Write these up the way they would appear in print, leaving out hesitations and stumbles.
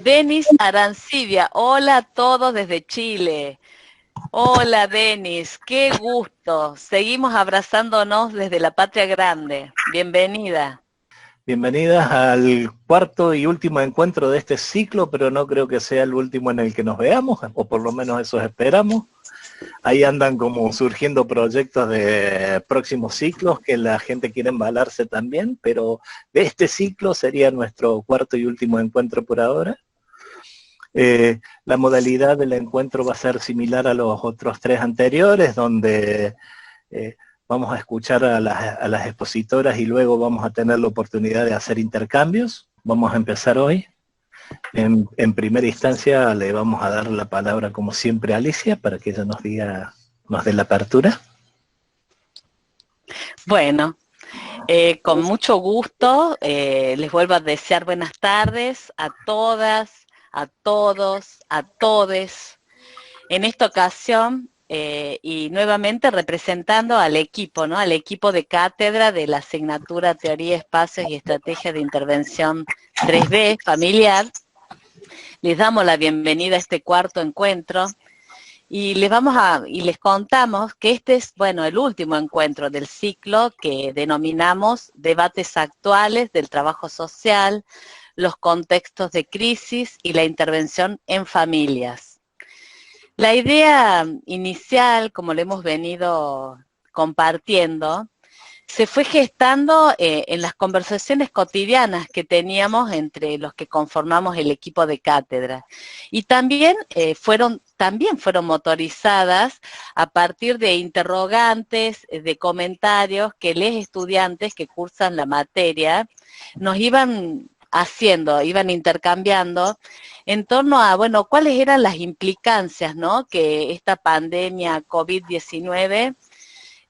Denis Arancibia, hola a todos desde Chile. Hola Denis, qué gusto. Seguimos abrazándonos desde la patria grande. Bienvenida. Bienvenidas al cuarto y último encuentro de este ciclo, pero no creo que sea el último en el que nos veamos, o por lo menos eso esperamos. Ahí andan como surgiendo proyectos de próximos ciclos que la gente quiere embalarse también, pero de este ciclo sería nuestro cuarto y último encuentro por ahora. La modalidad del encuentro va a ser similar a los otros tres anteriores, donde eh, vamos a escuchar a las expositoras y luego vamos a tener la oportunidad de hacer intercambios. Vamos a empezar hoy. En primera instancia le vamos a dar la palabra, como siempre, a Alicia para que ella nos dé la apertura. Bueno, con mucho gusto les vuelvo a desear buenas tardes a todas, a todos, a todes. En esta ocasión, y nuevamente representando al equipo, ¿no? Al equipo de cátedra de la asignatura Teoría, Espacios y Estrategia de Intervención 3B familiar, les damos la bienvenida a este cuarto encuentro y les contamos que este es, bueno, el último encuentro del ciclo que denominamos Debates Actuales del Trabajo Social, los contextos de crisis y la intervención en familias. La idea inicial, como lo hemos venido compartiendo, se fue gestando en las conversaciones cotidianas que teníamos entre los que conformamos el equipo de cátedra. Y también fueron motorizadas a partir de interrogantes, de comentarios que los estudiantes que cursan la materia nos iban intercambiando en torno a, bueno, cuáles eran las implicancias, ¿no?, que esta pandemia COVID-19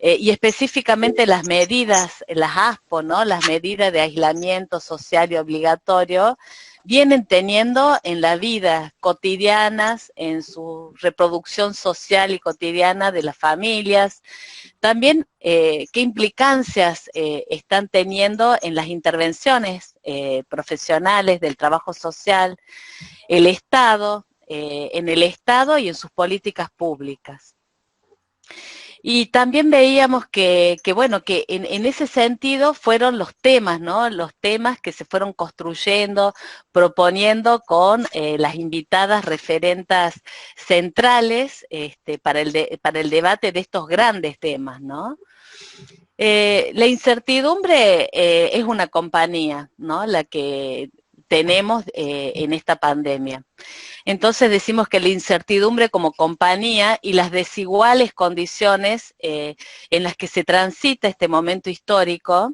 y específicamente las medidas, las ASPO, ¿no?, las medidas de aislamiento social y obligatorio, vienen teniendo en la vida cotidianas, en su reproducción social y cotidiana de las familias. También qué implicancias están teniendo en las intervenciones profesionales del trabajo social, el Estado, en el Estado y en sus políticas públicas. Y también veíamos bueno, que en ese sentido fueron los temas, ¿no? Los temas que se fueron construyendo, proponiendo con las invitadas referentas centrales para el debate de estos grandes temas, ¿no? La incertidumbre es una compañía, ¿no?, la que tenemos en esta pandemia. Entonces decimos que la incertidumbre como compañía y las desiguales condiciones en las que se transita este momento histórico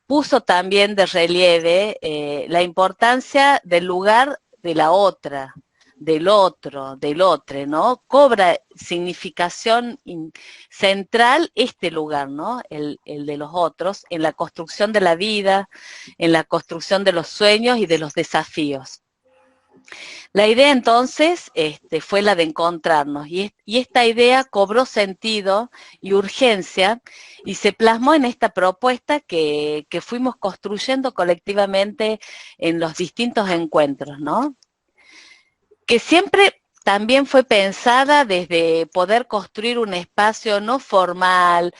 puso también de relieve la importancia del lugar de la otra, del otro, del otro, ¿no? Cobra significación central este lugar, ¿no? El de los otros, en la construcción de la vida, en la construcción de los sueños y de los desafíos. La idea entonces fue la de encontrarnos y esta idea cobró sentido y urgencia y se plasmó en esta propuesta que fuimos construyendo colectivamente en los distintos encuentros, ¿no? Que siempre también fue pensada desde poder construir un espacio no formal,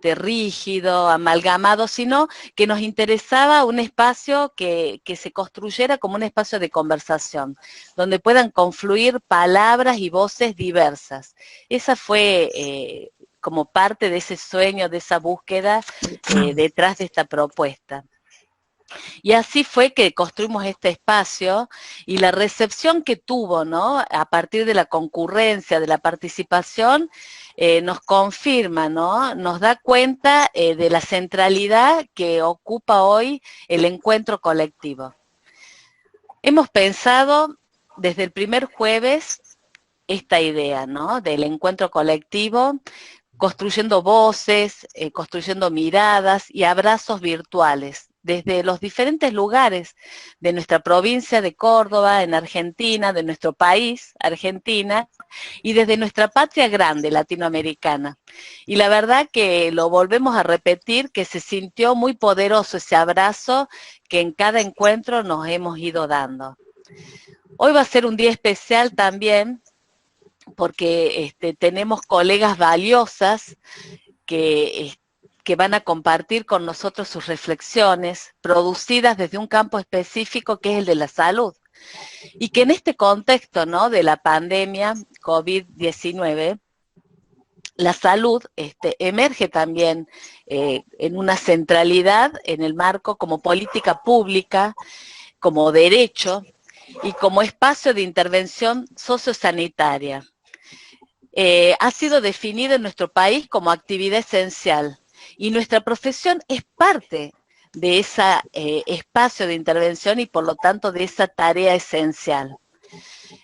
rígido, amalgamado, sino que nos interesaba un espacio que se construyera como un espacio de conversación, donde puedan confluir palabras y voces diversas. Esa fue como parte de ese sueño, de esa búsqueda detrás de esta propuesta. Y así fue que construimos este espacio y la recepción que tuvo, ¿no?, a partir de la concurrencia, de la participación, nos confirma, ¿no?, nos da cuenta de la centralidad que ocupa hoy el encuentro colectivo. Hemos pensado desde el primer jueves esta idea, ¿no?, del encuentro colectivo, construyendo voces, construyendo miradas y abrazos virtuales desde los diferentes lugares de nuestra provincia de Córdoba, en Argentina, de nuestro país, Argentina, y desde nuestra patria grande, latinoamericana. Y la verdad que lo volvemos a repetir, que se sintió muy poderoso ese abrazo que en cada encuentro nos hemos ido dando. Hoy va a ser un día especial también, porque tenemos colegas valiosas que van a compartir con nosotros sus reflexiones, producidas desde un campo específico que es el de la salud. Y que en este contexto, ¿no?, de la pandemia COVID-19, la salud emerge también en una centralidad en el marco como política pública, como derecho y como espacio de intervención sociosanitaria. Ha sido definido en nuestro país como actividad esencial y nuestra profesión es parte de ese espacio de intervención y por lo tanto de esa tarea esencial.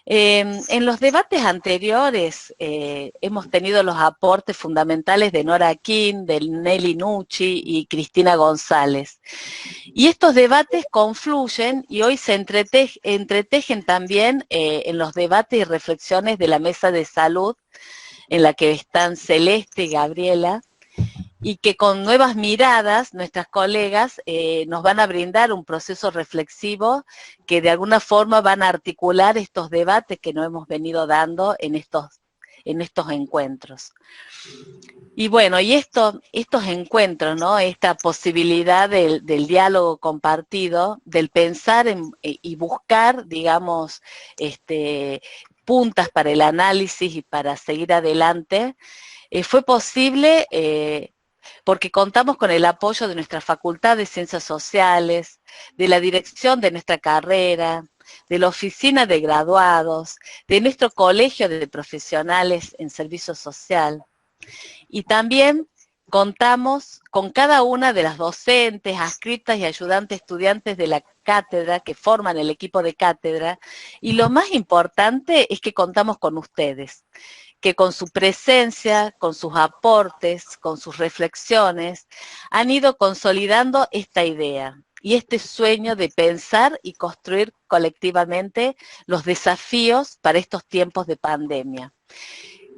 En los debates anteriores hemos tenido los aportes fundamentales de Nora King, de Nelly Nucci y Cristina González. Y estos debates confluyen y hoy se entretejen también en los debates y reflexiones de la Mesa de Salud, en la que están Celeste y Gabriela, y que con nuevas miradas nuestras colegas nos van a brindar un proceso reflexivo que de alguna forma van a articular estos debates que nos hemos venido dando en estos encuentros. Y bueno, y estos encuentros, ¿no?, esta posibilidad del diálogo compartido, del pensar y buscar, digamos, puntas para el análisis y para seguir adelante, fue posible porque contamos con el apoyo de nuestra Facultad de Ciencias Sociales, de la dirección de nuestra carrera, de la oficina de graduados, de nuestro colegio de profesionales en servicio social. Y también contamos con cada una de las docentes, adscritas y ayudantes estudiantes de la cátedra que forman el equipo de cátedra. Y lo más importante es que contamos con ustedes, que con su presencia, con sus aportes, con sus reflexiones, han ido consolidando esta idea y este sueño de pensar y construir colectivamente los desafíos para estos tiempos de pandemia,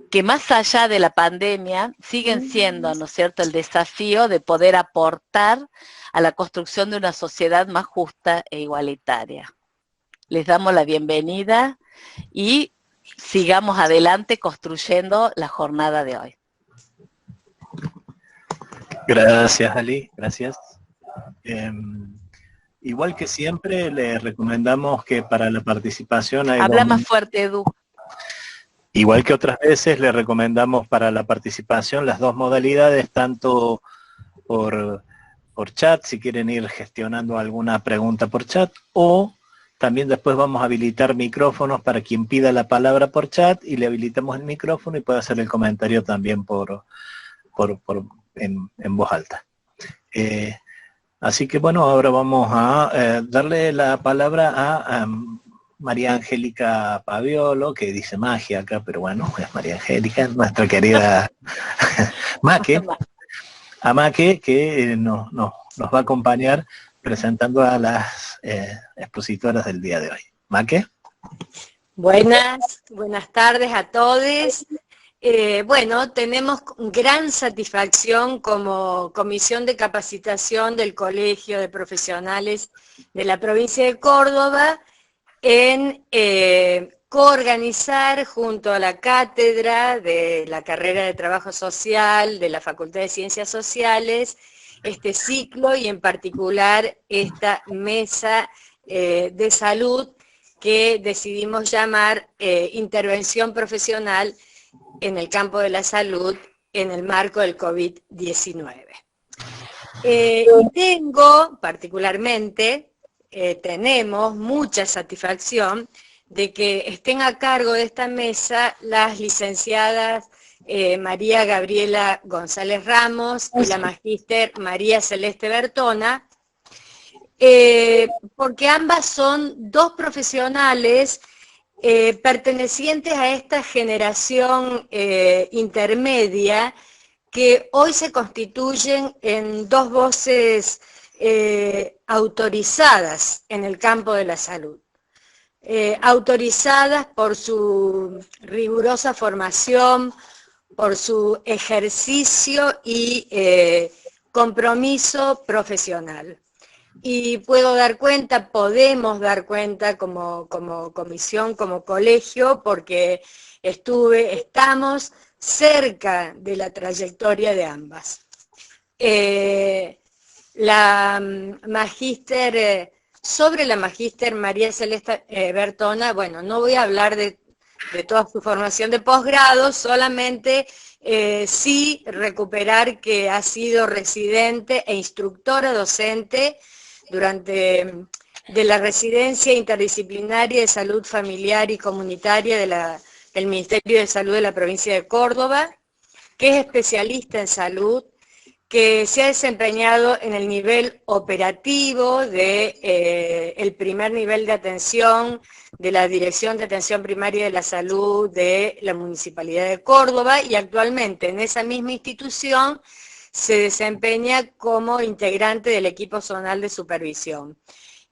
que más allá de la pandemia siguen siendo, ¿no es cierto?, el desafío de poder aportar a la construcción de una sociedad más justa e igualitaria. Les damos la bienvenida y sigamos adelante construyendo la jornada de hoy. Gracias, Ali, gracias. Igual que siempre, le recomendamos que para la participación... Habla más fuerte, Edu. Igual que otras veces, le recomendamos para la participación las dos modalidades, tanto por chat, si quieren ir gestionando alguna pregunta por chat, o también después vamos a habilitar micrófonos para quien pida la palabra por chat y le habilitamos el micrófono y puede hacer el comentario también en voz alta. Así que bueno, ahora vamos a darle la palabra a María Angélica Paviolo, que dice magia acá, pero bueno, es María Angélica, nuestra querida Maque, a Maque, que nos va a acompañar presentando a las expositoras del día de hoy. Maque. Buenas tardes a todos. Bueno, tenemos gran satisfacción como Comisión de Capacitación del Colegio de Profesionales de la provincia de Córdoba en coorganizar junto a la cátedra de la carrera de Trabajo Social de la Facultad de Ciencias Sociales este ciclo y en particular esta mesa de salud que decidimos llamar intervención profesional en el campo de la salud en el marco del COVID-19. Y tenemos mucha satisfacción de que estén a cargo de esta mesa las licenciadas María Gabriela González Ramos y la magíster María Celeste Bertona, porque ambas son dos profesionales pertenecientes a esta generación intermedia que hoy se constituyen en dos voces autorizadas en el campo de la salud. Autorizadas por su rigurosa formación, por su ejercicio y compromiso profesional. Y podemos dar cuenta como comisión, como colegio, porque estamos cerca de la trayectoria de ambas. Sobre la magíster María Celeste Bertona, bueno, no voy a hablar de toda su formación de posgrado, solamente sí recuperar que ha sido residente e instructora docente de la Residencia Interdisciplinaria de Salud Familiar y Comunitaria del Ministerio de Salud de la provincia de Córdoba, que es especialista en salud, que se ha desempeñado en el nivel operativo el primer nivel de atención de la Dirección de Atención Primaria de la Salud de la Municipalidad de Córdoba, y actualmente en esa misma institución se desempeña como integrante del equipo zonal de supervisión.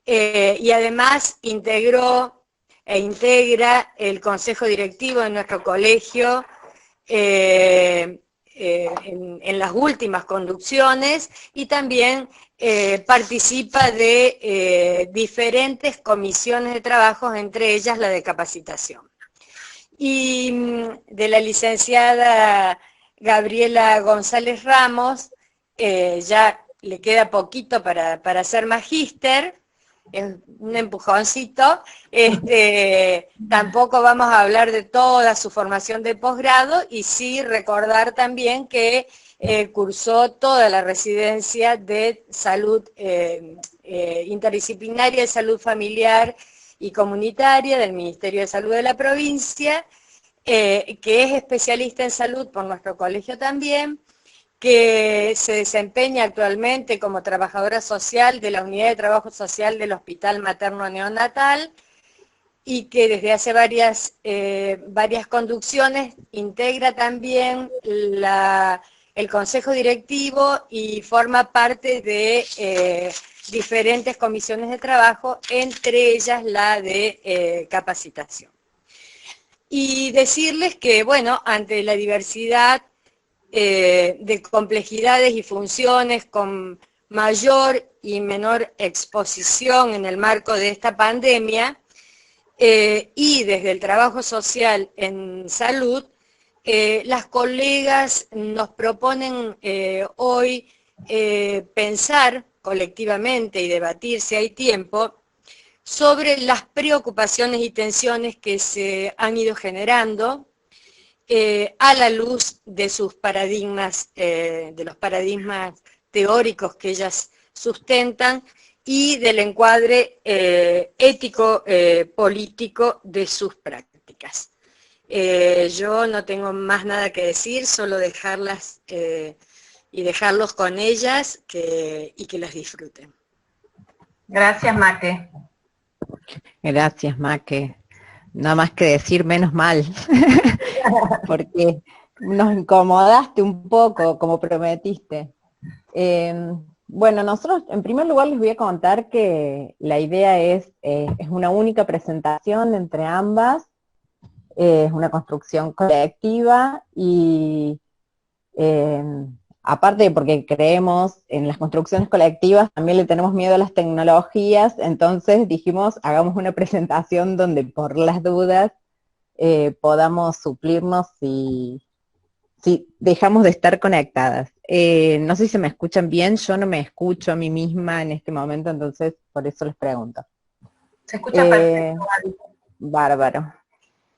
Y además integra el consejo directivo de nuestro colegio en las últimas conducciones, y también participa de diferentes comisiones de trabajo, entre ellas la de capacitación. Y de la licenciada Gabriela González Ramos, ya le queda poquito para ser magíster, es un empujoncito. Tampoco vamos a hablar de toda su formación de posgrado, y sí recordar también que cursó toda la residencia de salud interdisciplinaria de salud familiar y comunitaria del Ministerio de Salud de la provincia, que es especialista en salud por nuestro colegio también, que se desempeña actualmente como trabajadora social de la Unidad de Trabajo Social del Hospital Materno Neonatal, y que desde hace varias conducciones integra también el Consejo Directivo y forma parte de diferentes comisiones de trabajo, entre ellas la de capacitación. Y decirles que, bueno, ante la diversidad de complejidades y funciones con mayor y menor exposición en el marco de esta pandemia, y desde el trabajo social en salud, las colegas nos proponen hoy pensar colectivamente y debatir, si hay tiempo, sobre las preocupaciones y tensiones que se han ido generando a la luz de sus paradigmas, de los paradigmas teóricos que ellas sustentan, y del encuadre ético político de sus prácticas. Yo no tengo más nada que decir, solo dejarlas y dejarlos con ellas y que las disfruten. Gracias, Maque. Gracias, Maque. Nada más que decir menos mal, porque nos incomodaste un poco, como prometiste. Bueno, nosotros en primer lugar les voy a contar que la idea es una única presentación entre ambas, es una construcción colectiva, y aparte de porque creemos en las construcciones colectivas, también le tenemos miedo a las tecnologías, entonces dijimos, hagamos una presentación donde por las dudas podamos suplirnos si dejamos de estar conectadas. No sé si se me escuchan bien, yo no me escucho a mí misma en este momento, entonces por eso les pregunto. Se escucha perfecto. Bárbaro.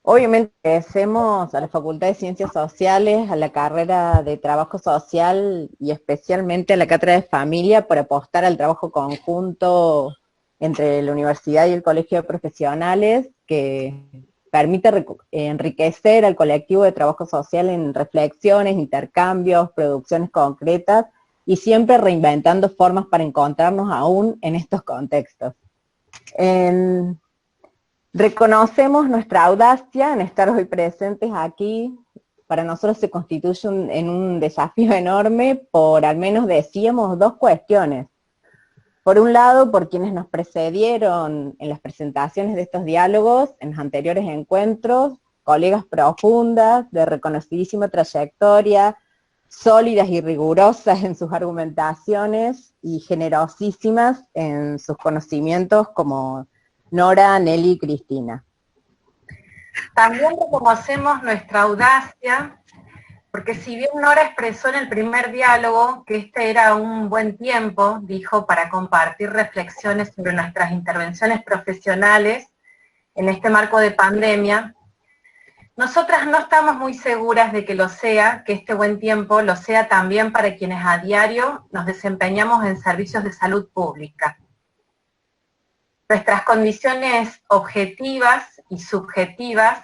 Obviamente agradecemos a la Facultad de Ciencias Sociales, a la carrera de Trabajo Social y especialmente a la Cátedra de Familia por apostar al trabajo conjunto entre la universidad y el Colegio de Profesionales, que permite enriquecer al colectivo de trabajo social en reflexiones, intercambios, producciones concretas, y siempre reinventando formas para encontrarnos aún en estos contextos. Reconocemos nuestra audacia en estar hoy presentes aquí. Para nosotros se constituye en un desafío enorme por, al menos decíamos, dos cuestiones. Por un lado, por quienes nos precedieron en las presentaciones de estos diálogos, en los anteriores encuentros, colegas profundas, de reconocidísima trayectoria, sólidas y rigurosas en sus argumentaciones y generosísimas en sus conocimientos, como Nora, Nelly y Cristina. También reconocemos nuestra audacia, porque si bien Nora expresó en el primer diálogo que este era un buen tiempo, dijo, para compartir reflexiones sobre nuestras intervenciones profesionales en este marco de pandemia, nosotras no estamos muy seguras de que lo sea, que este buen tiempo lo sea también para quienes a diario nos desempeñamos en servicios de salud pública. Nuestras condiciones objetivas y subjetivas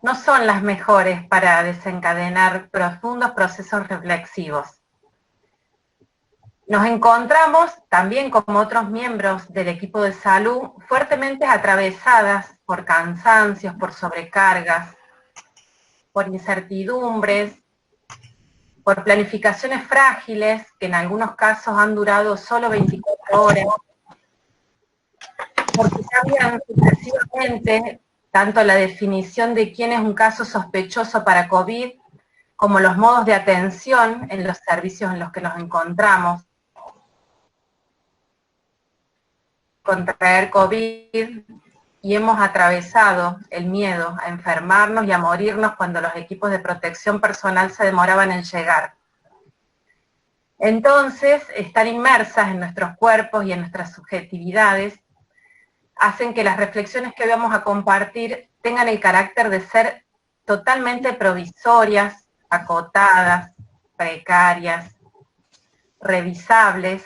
no son las mejores para desencadenar profundos procesos reflexivos. Nos encontramos, también como otros miembros del equipo de salud, fuertemente atravesadas por cansancios, por sobrecargas, por incertidumbres, por planificaciones frágiles que en algunos casos han durado solo 24 horas, porque cambian sucesivamente tanto la definición de quién es un caso sospechoso para COVID, como los modos de atención en los servicios en los que nos encontramos. Contraer COVID, y hemos atravesado el miedo a enfermarnos y a morirnos cuando los equipos de protección personal se demoraban en llegar. Entonces, estar inmersas en nuestros cuerpos y en nuestras subjetividades hacen que las reflexiones que vamos a compartir tengan el carácter de ser totalmente provisorias, acotadas, precarias, revisables,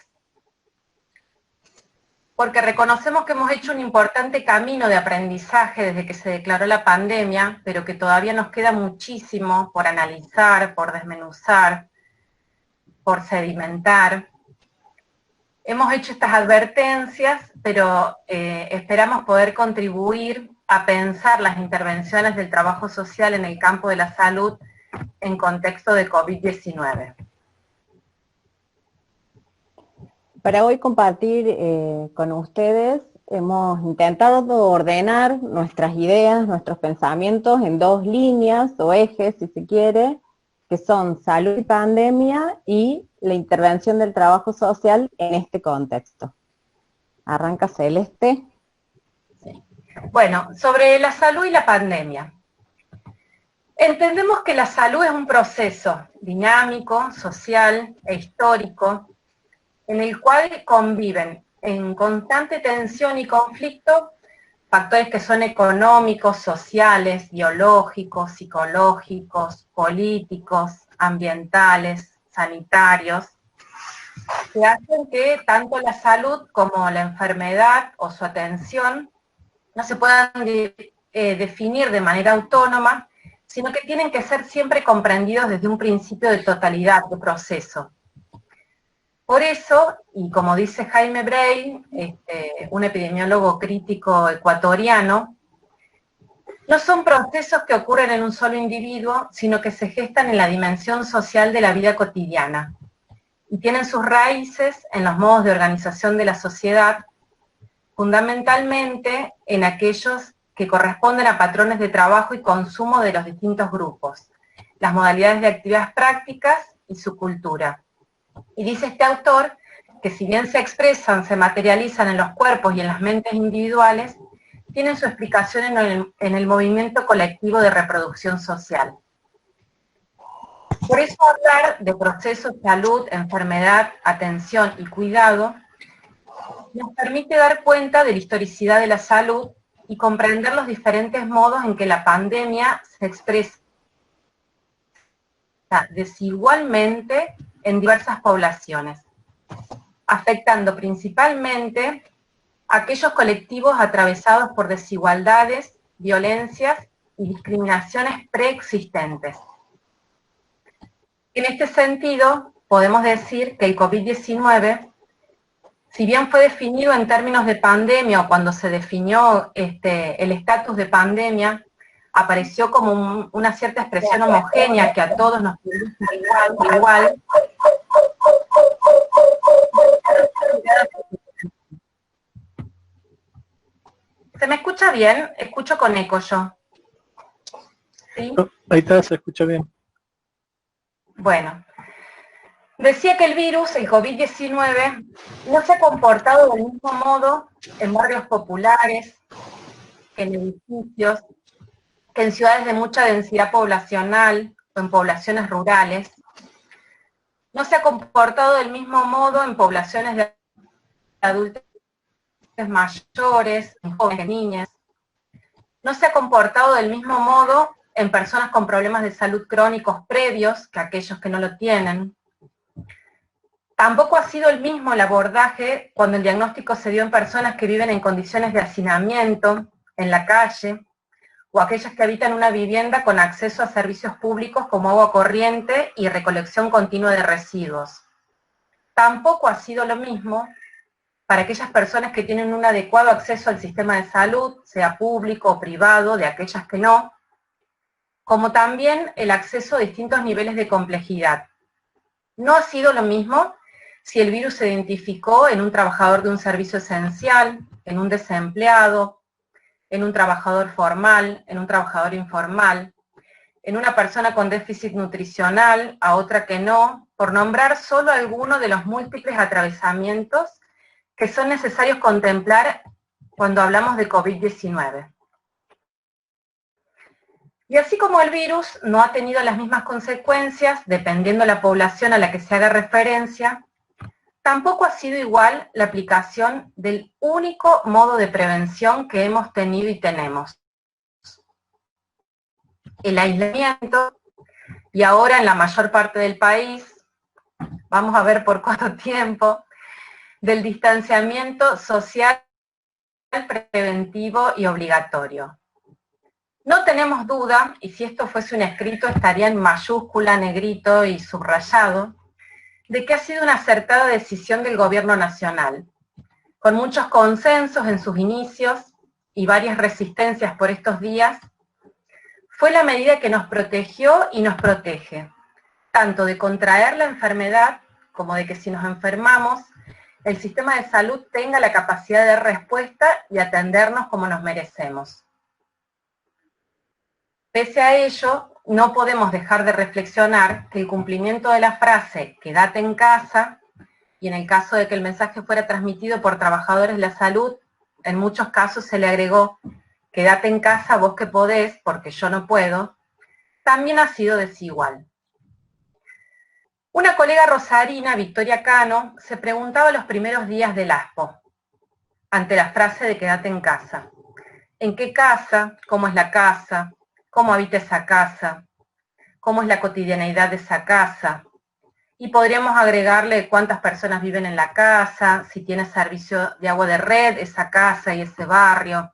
porque reconocemos que hemos hecho un importante camino de aprendizaje desde que se declaró la pandemia, pero que todavía nos queda muchísimo por analizar, por desmenuzar, por sedimentar. Hemos hecho estas advertencias, pero esperamos poder contribuir a pensar las intervenciones del trabajo social en el campo de la salud en contexto de COVID-19. Para hoy compartir con ustedes, hemos intentado ordenar nuestras ideas, nuestros pensamientos en dos líneas o ejes, si se quiere, que son salud y pandemia y la intervención del trabajo social en este contexto. Arranca Celeste. Sí. Bueno, sobre la salud y la pandemia. Entendemos que la salud es un proceso dinámico, social e histórico, en el cual conviven en constante tensión y conflicto factores que son económicos, sociales, biológicos, psicológicos, políticos, ambientales, sanitarios, que hacen que tanto la salud como la enfermedad o su atención no se puedan definir de manera autónoma, sino que tienen que ser siempre comprendidos desde un principio de totalidad, de proceso. Por eso, y como dice Jaime Brey, un epidemiólogo crítico ecuatoriano, no son procesos que ocurren en un solo individuo, sino que se gestan en la dimensión social de la vida cotidiana, y tienen sus raíces en los modos de organización de la sociedad, fundamentalmente en aquellos que corresponden a patrones de trabajo y consumo de los distintos grupos, las modalidades de actividades prácticas y su cultura. Y dice este autor que si bien se expresan, se materializan en los cuerpos y en las mentes individuales, tienen su explicación en el movimiento colectivo de reproducción social. Por eso hablar de procesos, salud, enfermedad, atención y cuidado nos permite dar cuenta de la historicidad de la salud y comprender los diferentes modos en que la pandemia se expresa desigualmente en diversas poblaciones, afectando principalmente a aquellos colectivos atravesados por desigualdades, violencias y discriminaciones preexistentes. En este sentido, podemos decir que el COVID-19, si bien fue definido en términos de pandemia o cuando se definió el estatus de pandemia, apareció como una cierta expresión homogénea que a todos nos produce igual, ¿Se me escucha bien? Escucho con eco yo. ¿Sí? Ahí está, se escucha bien. Bueno, decía que el virus, el COVID-19, no se ha comportado del mismo modo en barrios populares, que en edificios, que en ciudades de mucha densidad poblacional o en poblaciones rurales. No se ha comportado del mismo modo en poblaciones de adultos mayores, en jóvenes, niñas. No se ha comportado del mismo modo en personas con problemas de salud crónicos previos que aquellos que no lo tienen. Tampoco ha sido el mismo el abordaje cuando el diagnóstico se dio en personas que viven en condiciones de hacinamiento, en la calle, o aquellas que habitan una vivienda con acceso a servicios públicos como agua corriente y recolección continua de residuos. Tampoco ha sido lo mismo para aquellas personas que tienen un adecuado acceso al sistema de salud, sea público o privado, de aquellas que no, como también el acceso a distintos niveles de complejidad. No ha sido lo mismo si el virus se identificó en un trabajador de un servicio esencial, en un desempleado, en un trabajador formal, en un trabajador informal, en una persona con déficit nutricional, a otra que no, por nombrar solo alguno de los múltiples atravesamientos que son necesarios contemplar cuando hablamos de COVID-19. Y así como el virus no ha tenido las mismas consecuencias, dependiendo de la población a la que se haga referencia, tampoco ha sido igual la aplicación del único modo de prevención que hemos tenido y tenemos: el aislamiento, y ahora en la mayor parte del país, vamos a ver por cuánto tiempo, del distanciamiento social preventivo y obligatorio. No tenemos duda, y si esto fuese un escrito estaría en mayúscula, negrito y subrayado, de que ha sido una acertada decisión del gobierno nacional, con muchos consensos en sus inicios y varias resistencias por estos días. Fue la medida que nos protegió y nos protege, tanto de contraer la enfermedad como de que si nos enfermamos, el sistema de salud tenga la capacidad de respuesta y atendernos como nos merecemos. Pese a ello, no podemos dejar de reflexionar que el cumplimiento de la frase "quédate en casa", y en el caso de que el mensaje fuera transmitido por trabajadores de la salud, en muchos casos se le agregó "quédate en casa vos que podés, porque yo no puedo", también ha sido desigual. Una colega rosarina, Victoria Cano, se preguntaba los primeros días del ASPO, ante la frase de "quédate en casa". ¿En qué casa? ¿Cómo es la casa? ¿Cómo habita esa casa? ¿Cómo es la cotidianeidad de esa casa? Y podríamos agregarle cuántas personas viven en la casa, si tiene servicio de agua de red esa casa y ese barrio,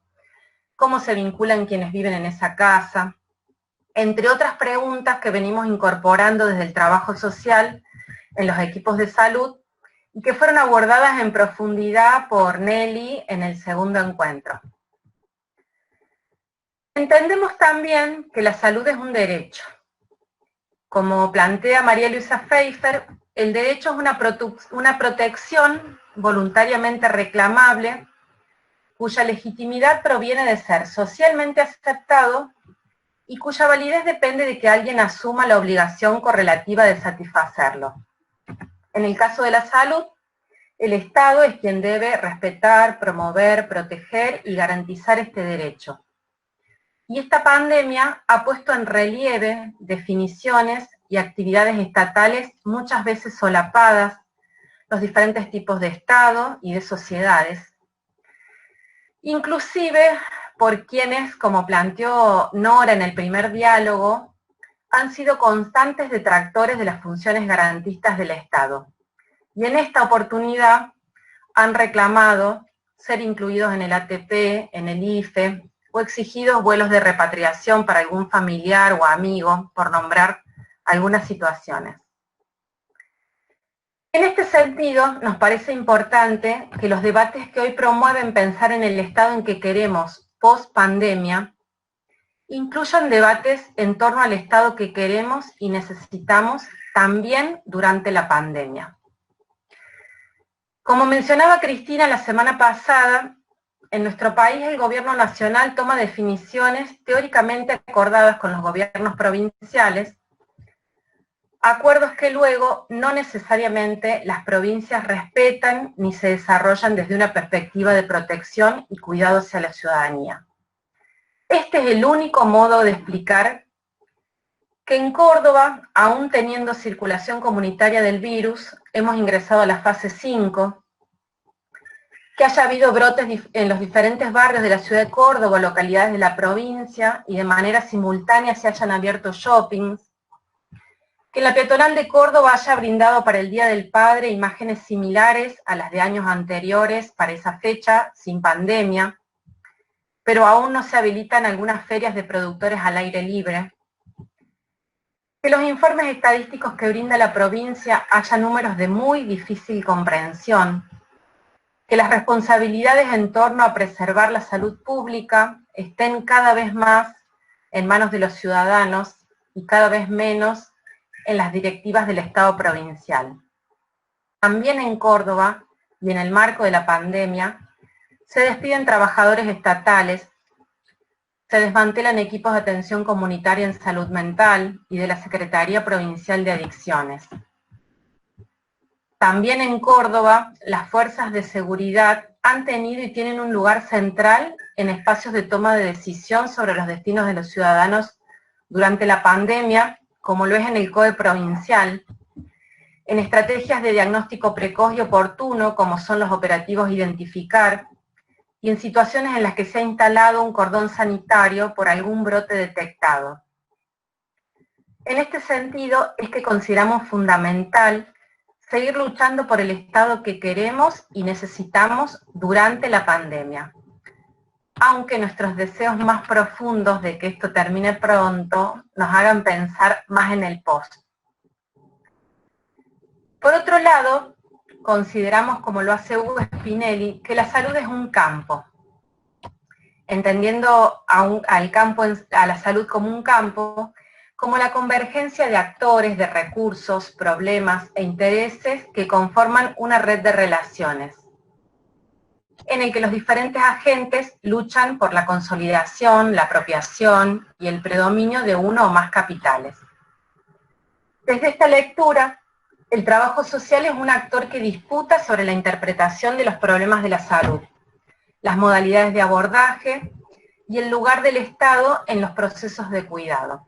cómo se vinculan quienes viven en esa casa, entre otras preguntas que venimos incorporando desde el trabajo social en los equipos de salud y que fueron abordadas en profundidad por Nelly en el segundo encuentro. Entendemos también que la salud es un derecho. Como plantea María Luisa Pfeiffer, el derecho es una protección voluntariamente reclamable, cuya legitimidad proviene de ser socialmente aceptado y cuya validez depende de que alguien asuma la obligación correlativa de satisfacerlo. En el caso de la salud, el Estado es quien debe respetar, promover, proteger y garantizar este derecho. Y esta pandemia ha puesto en relieve definiciones y actividades estatales muchas veces solapadas, los diferentes tipos de Estado y de sociedades, inclusive por quienes, como planteó Nora en el primer diálogo, han sido constantes detractores de las funciones garantistas del Estado. Y en esta oportunidad han reclamado ser incluidos en el ATP, en el IFE, o exigidos vuelos de repatriación para algún familiar o amigo, por nombrar algunas situaciones. En este sentido, nos parece importante que los debates que hoy promueven pensar en el estado en que queremos post-pandemia incluyan debates en torno al estado que queremos y necesitamos también durante la pandemia. Como mencionaba Cristina la semana pasada, en nuestro país el gobierno nacional toma definiciones teóricamente acordadas con los gobiernos provinciales, acuerdos que luego no necesariamente las provincias respetan ni se desarrollan desde una perspectiva de protección y cuidado hacia la ciudadanía. Este es el único modo de explicar que en Córdoba, aún teniendo circulación comunitaria del virus, hemos ingresado a la fase 5, que haya habido brotes en los diferentes barrios de la ciudad de Córdoba, localidades de la provincia, y de manera simultánea se hayan abierto shoppings, que la peatonal de Córdoba haya brindado para el Día del Padre imágenes similares a las de años anteriores para esa fecha, sin pandemia, pero aún no se habilitan algunas ferias de productores al aire libre, que los informes estadísticos que brinda la provincia haya números de muy difícil comprensión, que las responsabilidades en torno a preservar la salud pública estén cada vez más en manos de los ciudadanos y cada vez menos en las directivas del Estado provincial. También en Córdoba, y en el marco de la pandemia, se despiden trabajadores estatales, se desmantelan equipos de atención comunitaria en salud mental y de la Secretaría Provincial de Adicciones. También en Córdoba, las fuerzas de seguridad han tenido y tienen un lugar central en espacios de toma de decisión sobre los destinos de los ciudadanos durante la pandemia, como lo es en el COE provincial, en estrategias de diagnóstico precoz y oportuno, como son los operativos Identificar, y en situaciones en las que se ha instalado un cordón sanitario por algún brote detectado. En este sentido, es que consideramos fundamental seguir luchando por el Estado que queremos y necesitamos durante la pandemia, aunque nuestros deseos más profundos de que esto termine pronto nos hagan pensar más en el post. Por otro lado, consideramos, como lo hace Hugo Spinelli, que la salud es un campo, entendiendo a la salud como un campo, como la convergencia de actores, de recursos, problemas e intereses que conforman una red de relaciones, en el que los diferentes agentes luchan por la consolidación, la apropiación y el predominio de uno o más capitales. Desde esta lectura, el trabajo social es un actor que disputa sobre la interpretación de los problemas de la salud, las modalidades de abordaje y el lugar del Estado en los procesos de cuidado.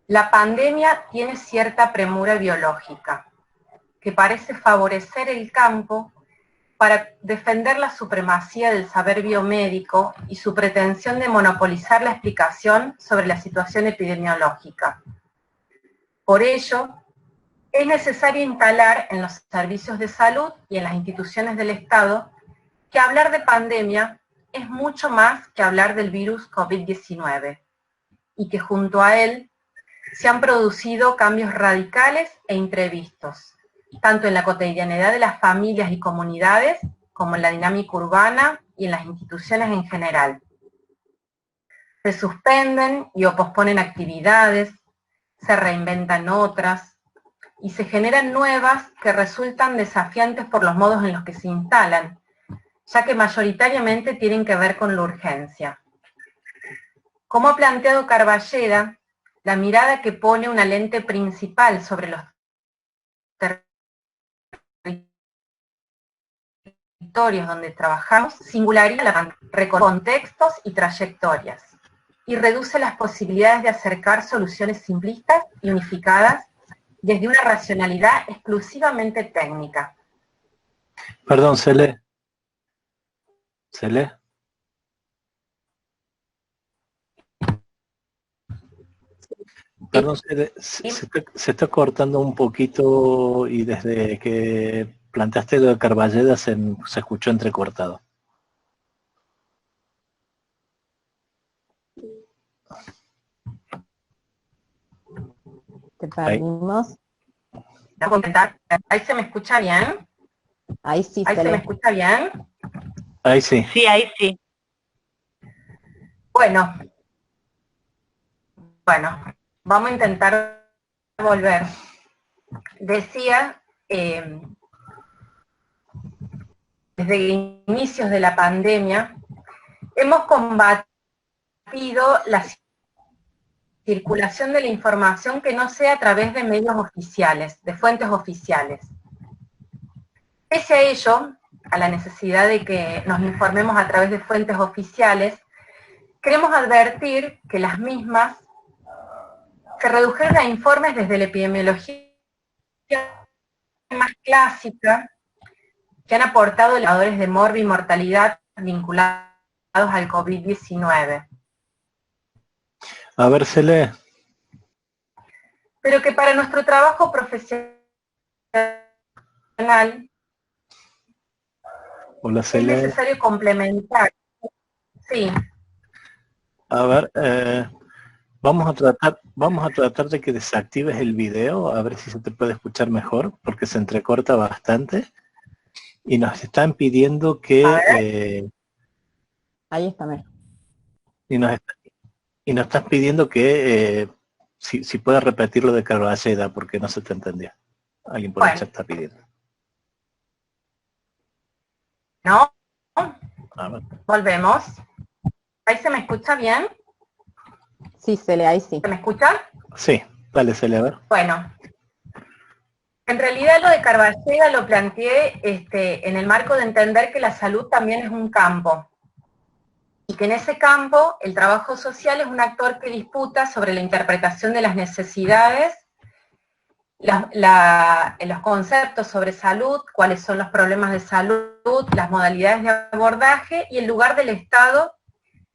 La pandemia tiene cierta premura biológica, que parece favorecer el campo para defender la supremacía del saber biomédico y su pretensión de monopolizar la explicación sobre la situación epidemiológica. Por ello, es necesario instalar en los servicios de salud y en las instituciones del Estado que hablar de pandemia es mucho más que hablar del virus COVID-19 y que junto a él se han producido cambios radicales e imprevistos, tanto en la cotidianidad de las familias y comunidades, como en la dinámica urbana y en las instituciones en general. Se suspenden y o posponen actividades, se reinventan otras, y se generan nuevas que resultan desafiantes por los modos en los que se instalan, ya que mayoritariamente tienen que ver con la urgencia. Como ha planteado Carballeda, la mirada que pone una lente principal sobre los territorios donde trabajamos singulariza la pandemia, contextos y trayectorias, y reduce las posibilidades de acercar soluciones simplistas y unificadas desde una racionalidad exclusivamente técnica. Perdón, Cele. Perdón, se está cortando un poquito y desde que planteaste lo de Carballeda se escuchó entrecortado. Te perdimos. ¿Voy a comentar? ¿Ahí se me escucha bien? Ahí sí. ¿Ahí se me escucha bien? Ahí sí. Sí, ahí sí. Bueno, vamos a intentar volver. Decía, desde desde inicios de la pandemia, hemos combatido la circulación de la información que no sea a través de medios oficiales, de fuentes oficiales. Pese a ello, a la necesidad de que nos informemos a través de fuentes oficiales, queremos advertir que las mismas se redujeron a informes desde la epidemiología más clásica, que han aportado indicadores de morbi y mortalidad vinculados al COVID-19. A ver, Cele. Pero que para nuestro trabajo profesional Hola, es Cele. necesario complementar. Sí. A ver, vamos a tratar de que desactives el video, a ver si se te puede escuchar mejor, porque se entrecorta bastante. Y nos están pidiendo que... Ahí está, mira. y nos están pidiendo que si puedes repetir lo de Carballeda, porque no se te entendía. Alguien por el chat está pidiendo. ¿No? A ver. Volvemos. ¿Ahí se me escucha bien? Sí, Cele, ahí sí. ¿Se me escucha? Sí, dale, Cele, a ver. Bueno, en realidad lo de Carballeda lo planteé en el marco de entender que la salud también es un campo, y que en ese campo el trabajo social es un actor que disputa sobre la interpretación de las necesidades, los conceptos sobre salud, cuáles son los problemas de salud, las modalidades de abordaje y el lugar del Estado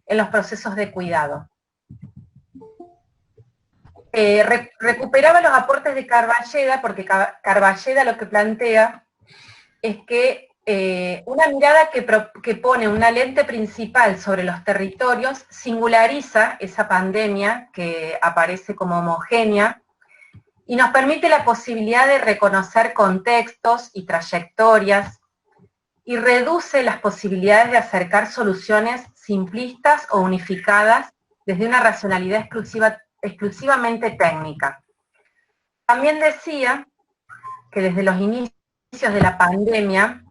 en los procesos de cuidado. Recuperaba los aportes de Carballeda, porque Carballeda lo que plantea es que una mirada que pone una lente principal sobre los territorios singulariza esa pandemia que aparece como homogénea y nos permite la posibilidad de reconocer contextos y trayectorias y reduce las posibilidades de acercar soluciones simplistas o unificadas desde una racionalidad exclusivamente técnica. También decía que desde los inicios de la pandemia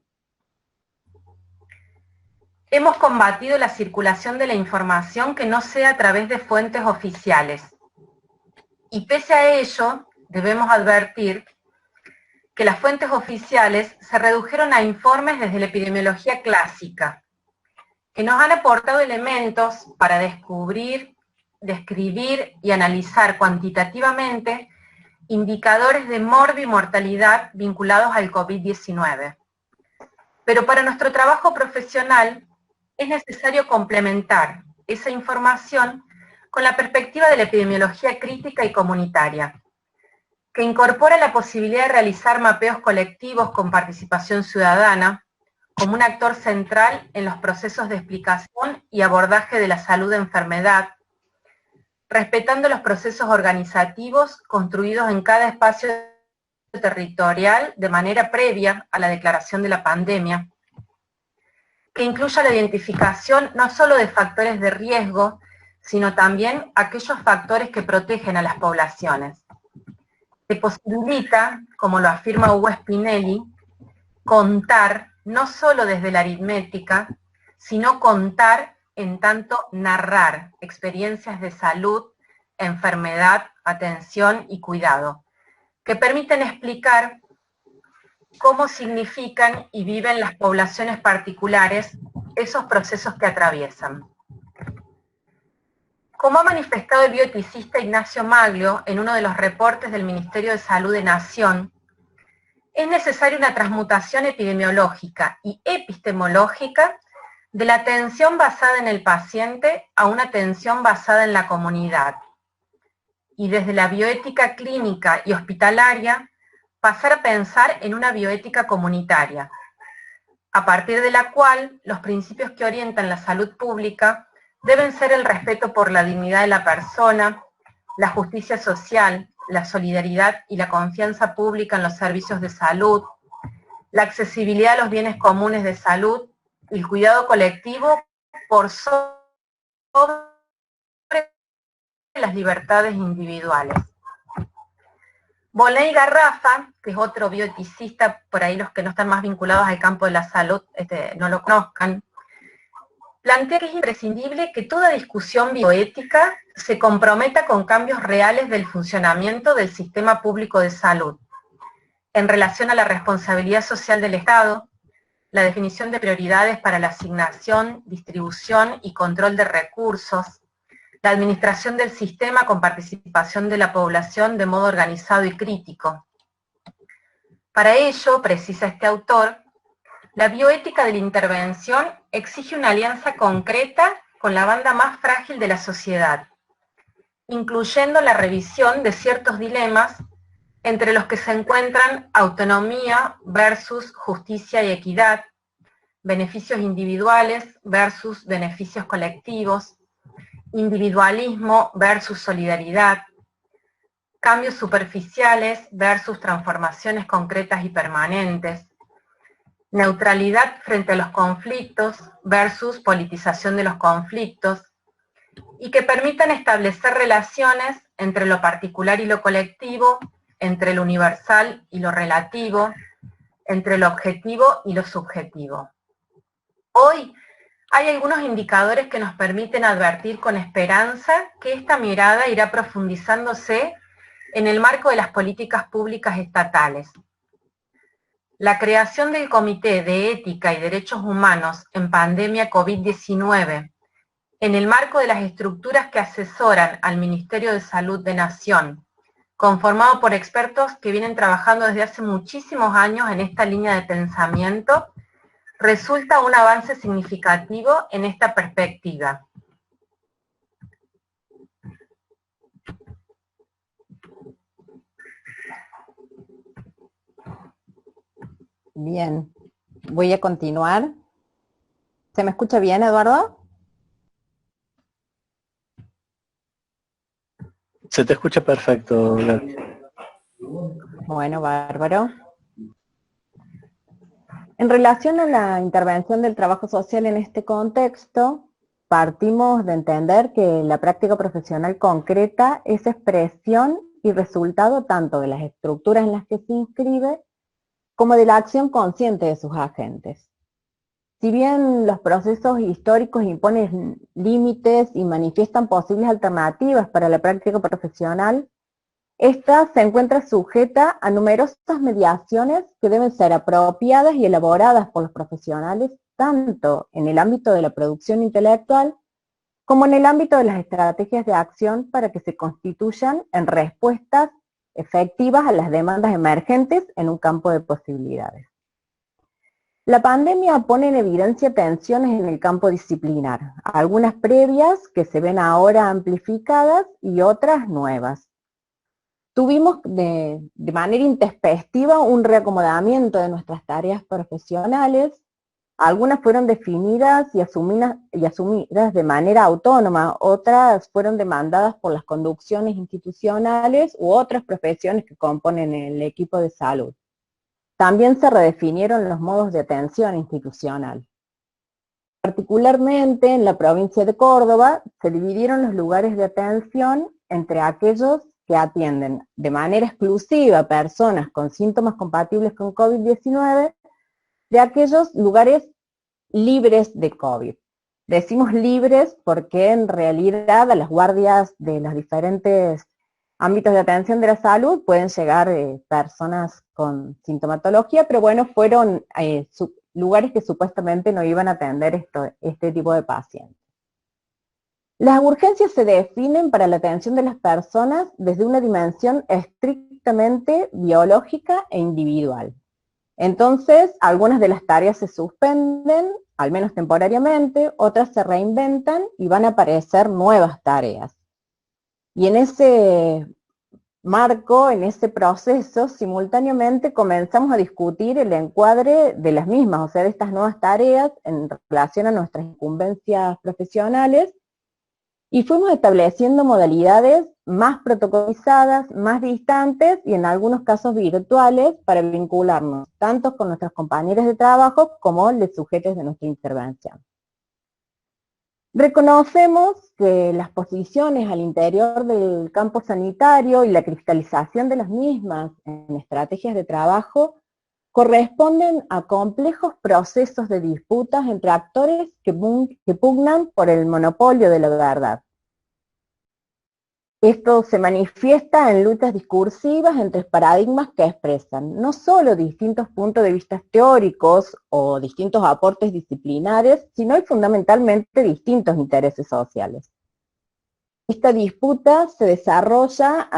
hemos combatido la circulación de la información que no sea a través de fuentes oficiales. Y pese a ello, debemos advertir que las fuentes oficiales se redujeron a informes desde la epidemiología clásica, que nos han aportado elementos para descubrir, describir y analizar cuantitativamente indicadores de morbi y mortalidad vinculados al COVID-19. Pero para nuestro trabajo profesional es necesario complementar esa información con la perspectiva de la epidemiología crítica y comunitaria, que incorpora la posibilidad de realizar mapeos colectivos con participación ciudadana como un actor central en los procesos de explicación y abordaje de la salud de enfermedad, respetando los procesos organizativos construidos en cada espacio territorial de manera previa a la declaración de la pandemia, que incluya la identificación no solo de factores de riesgo, sino también aquellos factores que protegen a las poblaciones. Se posibilita, como lo afirma Hugo Spinelli, contar no solo desde la aritmética, sino contar en tanto narrar experiencias de salud, enfermedad, atención y cuidado, que permiten explicar cómo significan y viven las poblaciones particulares esos procesos que atraviesan. Como ha manifestado el bioeticista Ignacio Maglio en uno de los reportes del Ministerio de Salud de Nación, es necesaria una transmutación epidemiológica y epistemológica de la atención basada en el paciente a una atención basada en la comunidad. Y desde la bioética clínica y hospitalaria, pasar a pensar en una bioética comunitaria, a partir de la cual los principios que orientan la salud pública deben ser el respeto por la dignidad de la persona, la justicia social, la solidaridad y la confianza pública en los servicios de salud, la accesibilidad a los bienes comunes de salud, el cuidado colectivo por sobre las libertades individuales. Volney Garrafa, que es otro bioeticista, por ahí los que no están más vinculados al campo de la salud no lo conozcan, plantea que es imprescindible que toda discusión bioética se comprometa con cambios reales del funcionamiento del sistema público de salud, en relación a la responsabilidad social del Estado, la definición de prioridades para la asignación, distribución y control de recursos, la administración del sistema con participación de la población de modo organizado y crítico. Para ello, precisa este autor, la bioética de la intervención exige una alianza concreta con la banda más frágil de la sociedad, incluyendo la revisión de ciertos dilemas entre los que se encuentran autonomía versus justicia y equidad, beneficios individuales versus beneficios colectivos, individualismo versus solidaridad, cambios superficiales versus transformaciones concretas y permanentes, neutralidad frente a los conflictos versus politización de los conflictos, y que permitan establecer relaciones entre lo particular y lo colectivo, entre lo universal y lo relativo, entre lo objetivo y lo subjetivo. Hoy hay algunos indicadores que nos permiten advertir con esperanza que esta mirada irá profundizándose en el marco de las políticas públicas estatales. La creación del Comité de Ética y Derechos Humanos en pandemia COVID-19, en el marco de las estructuras que asesoran al Ministerio de Salud de Nación, conformado por expertos que vienen trabajando desde hace muchísimos años en esta línea de pensamiento, resulta un avance significativo en esta perspectiva. Bien, voy a continuar. ¿Se me escucha bien, Eduardo? Se te escucha perfecto, Blanca. Bueno, bárbaro. En relación a la intervención del trabajo social en este contexto, partimos de entender que la práctica profesional concreta es expresión y resultado tanto de las estructuras en las que se inscribe como de la acción consciente de sus agentes. Si bien los procesos históricos imponen límites y manifiestan posibles alternativas para la práctica profesional, esta se encuentra sujeta a numerosas mediaciones que deben ser apropiadas y elaboradas por los profesionales, tanto en el ámbito de la producción intelectual, como en el ámbito de las estrategias de acción para que se constituyan en respuestas efectivas a las demandas emergentes en un campo de posibilidades. La pandemia pone en evidencia tensiones en el campo disciplinar, algunas previas que se ven ahora amplificadas y otras nuevas. Tuvimos de manera intempestiva un reacomodamiento de nuestras tareas profesionales, algunas fueron definidas y asumidas de manera autónoma, otras fueron demandadas por las conducciones institucionales u otras profesiones que componen el equipo de salud. También se redefinieron los modos de atención institucional. Particularmente en la provincia de Córdoba se dividieron los lugares de atención entre aquellos que atienden de manera exclusiva a personas con síntomas compatibles con COVID-19, de aquellos lugares libres de COVID. Decimos libres porque en realidad a las guardias de los diferentes ámbitos de atención de la salud pueden llegar personas con sintomatología, pero bueno, fueron lugares que supuestamente no iban a atender este tipo de pacientes. Las urgencias se definen para la atención de las personas desde una dimensión estrictamente biológica e individual. Entonces, algunas de las tareas se suspenden, al menos temporariamente, otras se reinventan y van a aparecer nuevas tareas. Y en ese marco, en ese proceso, simultáneamente comenzamos a discutir el encuadre de las mismas, o sea, de estas nuevas tareas en relación a nuestras incumbencias profesionales, y fuimos estableciendo modalidades más protocolizadas, más distantes y en algunos casos virtuales para vincularnos tanto con nuestros compañeros de trabajo como los sujetos de nuestra intervención. Reconocemos que las posiciones al interior del campo sanitario y la cristalización de las mismas en estrategias de trabajo corresponden a complejos procesos de disputas entre actores que pugnan por el monopolio de la verdad. Esto se manifiesta en luchas discursivas entre paradigmas que expresan no solo distintos puntos de vista teóricos o distintos aportes disciplinares, sino y fundamentalmente distintos intereses sociales. Esta disputa se desarrolla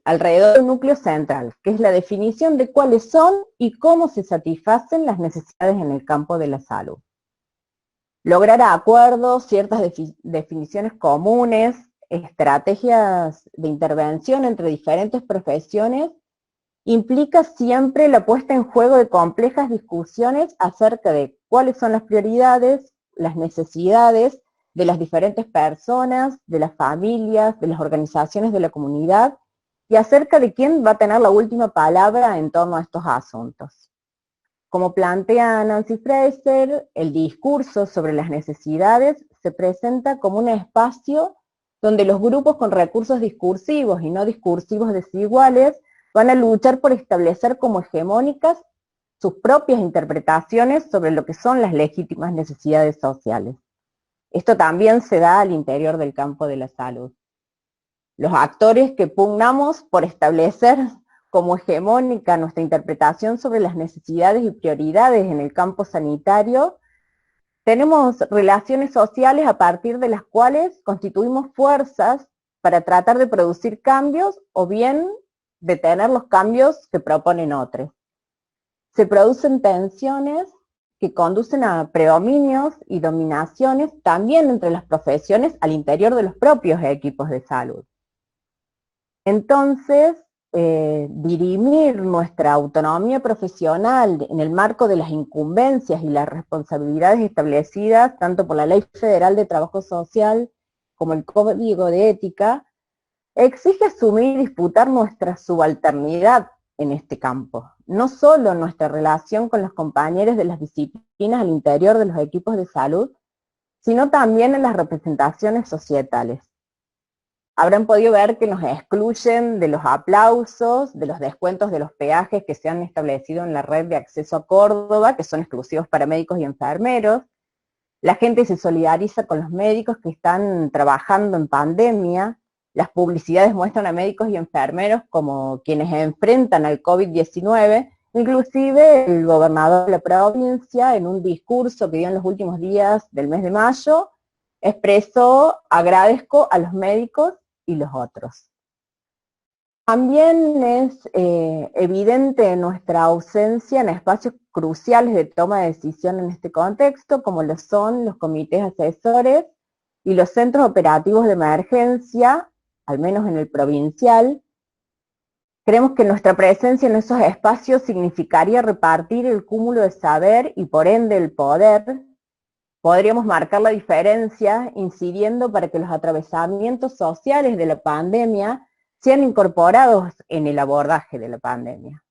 alrededor de un núcleo central, que es la definición de cuáles son y cómo se satisfacen las necesidades en el campo de la salud. Lograr acuerdos, ciertas definiciones comunes, estrategias de intervención entre diferentes profesiones, implica siempre la puesta en juego de complejas discusiones acerca de cuáles son las prioridades, las necesidades de las diferentes personas, de las familias, de las organizaciones de la comunidad, y acerca de quién va a tener la última palabra en torno a estos asuntos. Como plantea Nancy Fraser, el discurso sobre las necesidades se presenta como un espacio donde los grupos con recursos discursivos y no discursivos desiguales van a luchar por establecer como hegemónicas sus propias interpretaciones sobre lo que son las legítimas necesidades sociales. Esto también se da al interior del campo de la salud. Los actores que pugnamos por establecer como hegemónica nuestra interpretación sobre las necesidades y prioridades en el campo sanitario, tenemos relaciones sociales a partir de las cuales constituimos fuerzas para tratar de producir cambios o bien detener los cambios que proponen otros. Se producen tensiones que conducen a predominios y dominaciones también entre las profesiones al interior de los propios equipos de salud. Entonces, dirimir nuestra autonomía profesional en el marco de las incumbencias y las responsabilidades establecidas tanto por la Ley Federal de Trabajo Social como el Código de Ética, exige asumir y disputar nuestra subalternidad en este campo, no solo nuestra relación con los compañeros de las disciplinas al interior de los equipos de salud, sino también en las representaciones societales. Habrán podido ver que nos excluyen de los aplausos, de los descuentos de los peajes que se han establecido en la red de acceso a Córdoba, que son exclusivos para médicos y enfermeros. La gente se solidariza con los médicos que están trabajando en pandemia. Las publicidades muestran a médicos y enfermeros como quienes enfrentan al COVID-19. Inclusive el gobernador de la provincia, en un discurso que dio en los últimos días del mes de mayo, expresó: agradezco a los médicos y los otros. También es evidente nuestra ausencia en espacios cruciales de toma de decisión en este contexto, como lo son los comités asesores y los centros operativos de emergencia, al menos en el provincial. Creemos que nuestra presencia en esos espacios significaría repartir el cúmulo de saber y por ende el poder. Podríamos marcar la diferencia incidiendo para que los atravesamientos sociales de la pandemia sean incorporados en el abordaje de la pandemia.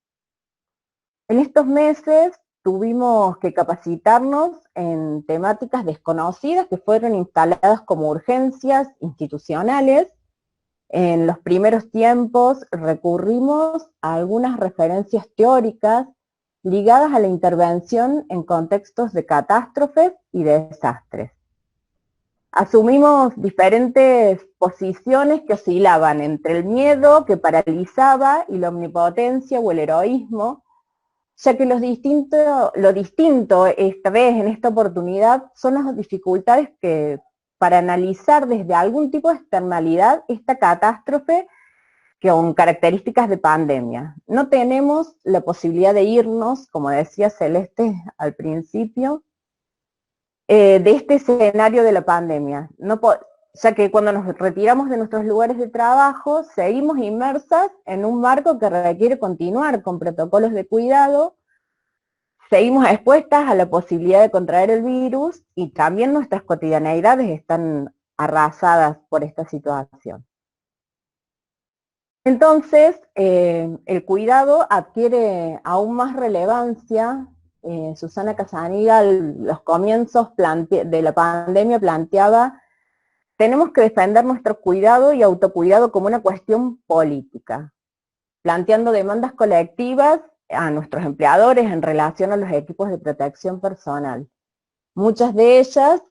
En estos meses tuvimos que capacitarnos en temáticas desconocidas que fueron instaladas como urgencias institucionales. En los primeros tiempos recurrimos a algunas referencias teóricas ligadas a la intervención en contextos de catástrofes y de desastres. Asumimos diferentes posiciones que oscilaban entre el miedo que paralizaba y la omnipotencia o el heroísmo, ya que lo distinto esta vez, en esta oportunidad, son las dificultades que para analizar desde algún tipo de externalidad esta catástrofe con características de pandemia. No tenemos la posibilidad de irnos, como decía Celeste al principio, de este escenario de la pandemia, ya que cuando nos retiramos de nuestros lugares de trabajo, seguimos inmersas en un marco que requiere continuar con protocolos de cuidado, seguimos expuestas a la posibilidad de contraer el virus y también nuestras cotidianeidades están arrasadas por esta situación. Entonces, el cuidado adquiere aún más relevancia Susana Casaniga, los comienzos de la pandemia planteaba: tenemos que defender nuestro cuidado y autocuidado como una cuestión política, planteando demandas colectivas a nuestros empleadores en relación a los equipos de protección personal. Muchas de ellas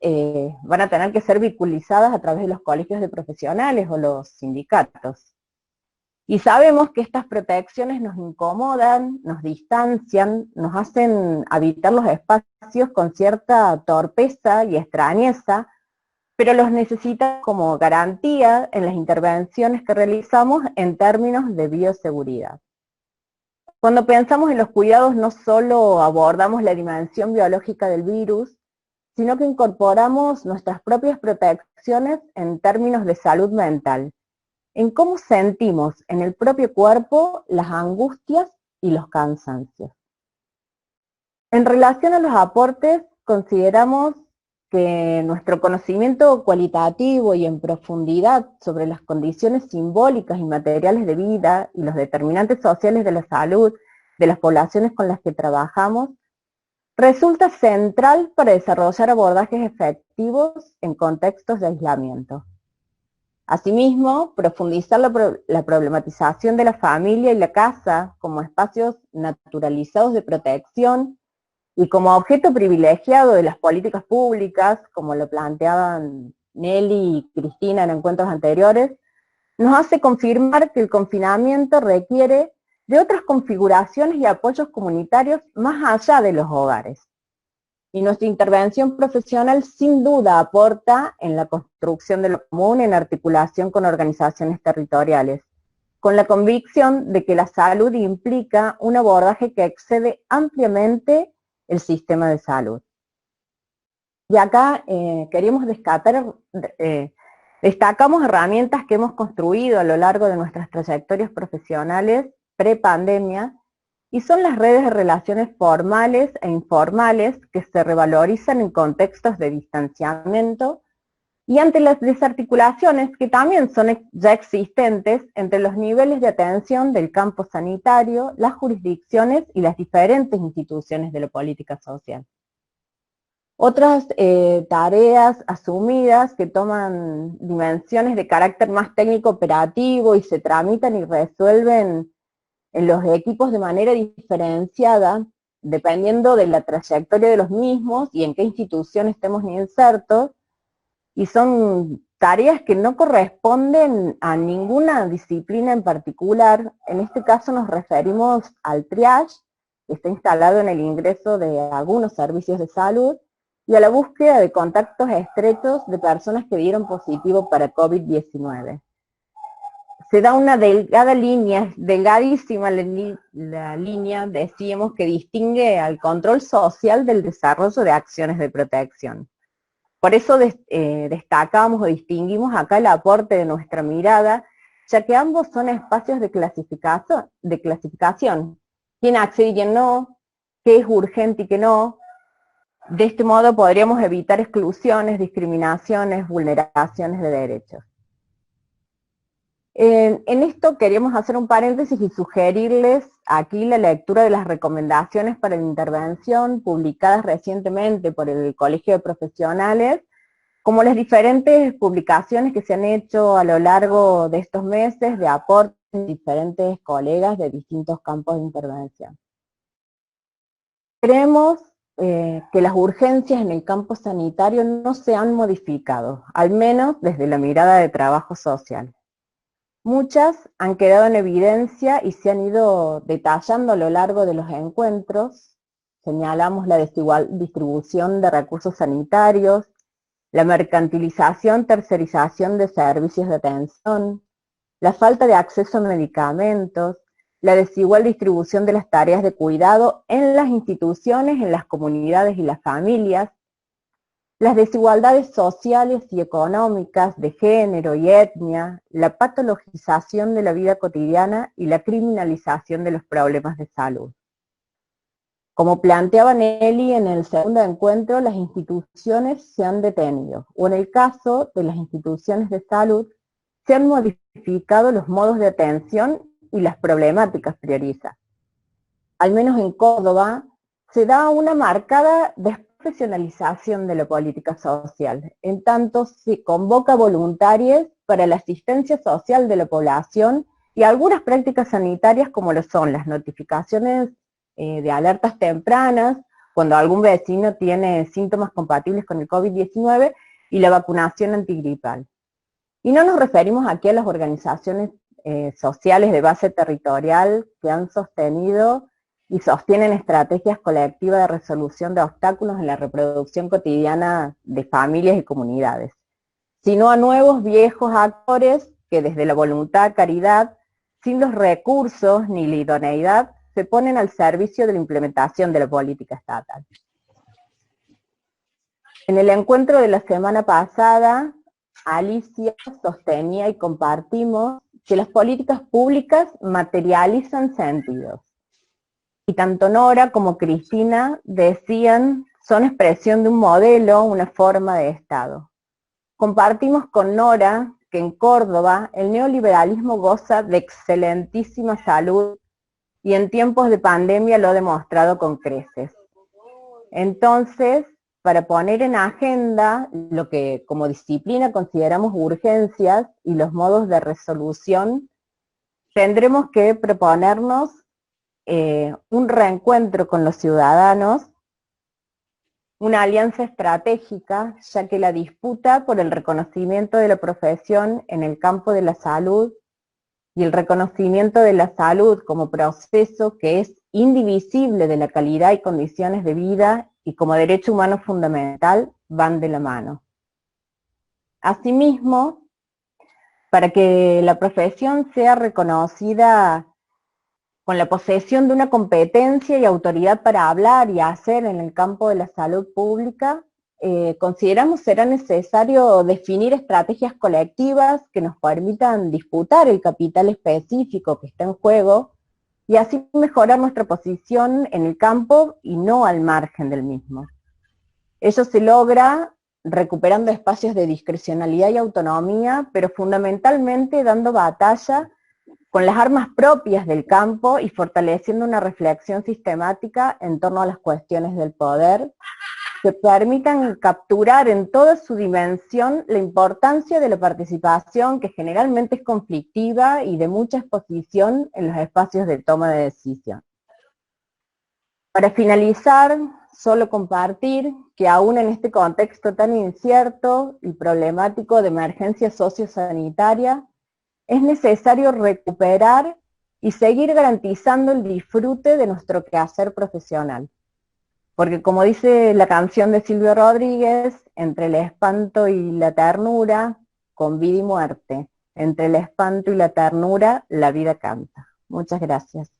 van a tener que ser vinculizadas a través de los colegios de profesionales o los sindicatos. Y sabemos que estas protecciones nos incomodan, nos distancian, nos hacen habitar los espacios con cierta torpeza y extrañeza, pero los necesitan como garantía en las intervenciones que realizamos en términos de bioseguridad. Cuando pensamos en los cuidados, no solo abordamos la dimensión biológica del virus, sino que incorporamos nuestras propias protecciones en términos de salud mental, en cómo sentimos en el propio cuerpo las angustias y los cansancios. En relación a los aportes, consideramos que nuestro conocimiento cualitativo y en profundidad sobre las condiciones simbólicas y materiales de vida y los determinantes sociales de la salud de las poblaciones con las que trabajamos resulta central para desarrollar abordajes efectivos en contextos de aislamiento. Asimismo, profundizar la problematización de la familia y la casa como espacios naturalizados de protección y como objeto privilegiado de las políticas públicas, como lo planteaban Nelly y Cristina en encuentros anteriores, nos hace confirmar que el confinamiento requiere de otras configuraciones y apoyos comunitarios más allá de los hogares. Y nuestra intervención profesional sin duda aporta en la construcción de lo común en articulación con organizaciones territoriales, con la convicción de que la salud implica un abordaje que excede ampliamente el sistema de salud. Y acá queríamos destacamos herramientas que hemos construido a lo largo de nuestras trayectorias profesionales pre-pandemia, y son las redes de relaciones formales e informales que se revalorizan en contextos de distanciamiento y ante las desarticulaciones que también son ya existentes entre los niveles de atención del campo sanitario, las jurisdicciones y las diferentes instituciones de la política social. Otras tareas asumidas que toman dimensiones de carácter más técnico operativo y se tramitan y resuelven en los equipos de manera diferenciada, dependiendo de la trayectoria de los mismos y en qué institución estemos insertos, y son tareas que no corresponden a ninguna disciplina en particular. En este caso nos referimos al triage, que está instalado en el ingreso de algunos servicios de salud, y a la búsqueda de contactos estrechos de personas que dieron positivo para COVID-19. Se da una delgada línea, delgadísima la línea, decíamos, que distingue al control social del desarrollo de acciones de protección. Por eso destacamos o distinguimos acá el aporte de nuestra mirada, ya que ambos son espacios de clasificación. Quién accede y quién no, qué es urgente y qué no. De este modo podríamos evitar exclusiones, discriminaciones, vulneraciones de derechos. En esto queríamos hacer un paréntesis y sugerirles aquí la lectura de las recomendaciones para la intervención publicadas recientemente por el Colegio de Profesionales, como las diferentes publicaciones que se han hecho a lo largo de estos meses de aportes de diferentes colegas de distintos campos de intervención. Creemos que las urgencias en el campo sanitario no se han modificado, al menos desde la mirada de trabajo social. Muchas han quedado en evidencia y se han ido detallando a lo largo de los encuentros. Señalamos la desigual distribución de recursos sanitarios, la mercantilización, tercerización de servicios de atención, la falta de acceso a medicamentos, la desigual distribución de las tareas de cuidado en las instituciones, en las comunidades y las familias, las desigualdades sociales y económicas de género y etnia, la patologización de la vida cotidiana y la criminalización de los problemas de salud. Como planteaba Nelly en el segundo encuentro, las instituciones se han detenido, o en el caso de las instituciones de salud, se han modificado los modos de atención y las problemáticas priorizadas. Al menos en Córdoba, se da una marcada desprofesionalización de la política social. En tanto, se convoca voluntarios para la asistencia social de la población y algunas prácticas sanitarias como lo son las notificaciones de alertas tempranas, cuando algún vecino tiene síntomas compatibles con el COVID-19 y la vacunación antigripal. Y no nos referimos aquí a las organizaciones sociales de base territorial que han sostenido y sostienen estrategias colectivas de resolución de obstáculos en la reproducción cotidiana de familias y comunidades, sino a nuevos viejos actores que desde la voluntad, caridad, sin los recursos ni la idoneidad, se ponen al servicio de la implementación de la política estatal. En el encuentro de la semana pasada, Alicia sostenía y compartimos que las políticas públicas materializan sentidos. Y tanto Nora como Cristina decían, son expresión de un modelo, una forma de Estado. Compartimos con Nora que en Córdoba el neoliberalismo goza de excelentísima salud y en tiempos de pandemia lo ha demostrado con creces. Entonces, para poner en agenda lo que como disciplina consideramos urgencias y los modos de resolución, tendremos que proponernos un reencuentro con los ciudadanos, una alianza estratégica, ya que la disputa por el reconocimiento de la profesión en el campo de la salud y el reconocimiento de la salud como proceso que es indivisible de la calidad y condiciones de vida y como derecho humano fundamental van de la mano. Asimismo, para que la profesión sea reconocida con la posesión de una competencia y autoridad para hablar y hacer en el campo de la salud pública, consideramos será necesario definir estrategias colectivas que nos permitan disputar el capital específico que está en juego y así mejorar nuestra posición en el campo y no al margen del mismo. Ello se logra recuperando espacios de discrecionalidad y autonomía, pero fundamentalmente dando batalla con las armas propias del campo y fortaleciendo una reflexión sistemática en torno a las cuestiones del poder, que permitan capturar en toda su dimensión la importancia de la participación, que generalmente es conflictiva y de mucha exposición en los espacios de toma de decisión. Para finalizar, solo compartir que aún en este contexto tan incierto y problemático de emergencia sociosanitaria, es necesario recuperar y seguir garantizando el disfrute de nuestro quehacer profesional. Porque como dice la canción de Silvio Rodríguez, entre el espanto y la ternura, con vida y muerte. Entre el espanto y la ternura, la vida canta. Muchas gracias.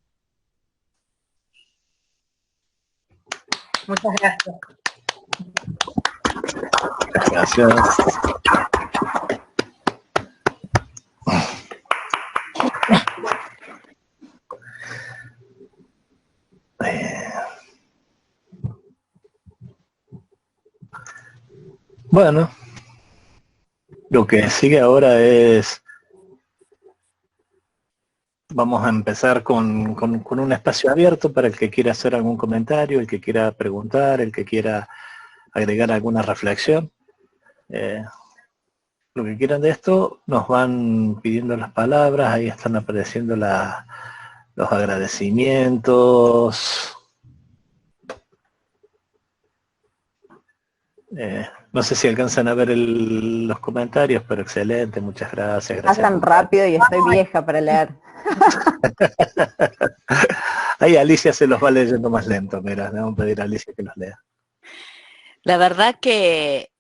Muchas gracias. Gracias. Bueno, lo que sigue ahora es, vamos a empezar con un espacio abierto para el que quiera hacer algún comentario, el que quiera preguntar, el que quiera agregar alguna reflexión. Lo que quieran de esto, nos van pidiendo las palabras, ahí están apareciendo los agradecimientos. No sé si alcanzan a ver los comentarios, pero excelente, muchas gracias. Pasan rápido y estoy vieja para leer. Ahí Alicia se los va leyendo más lento, mira, le vamos a pedir a Alicia que los lea. La verdad que,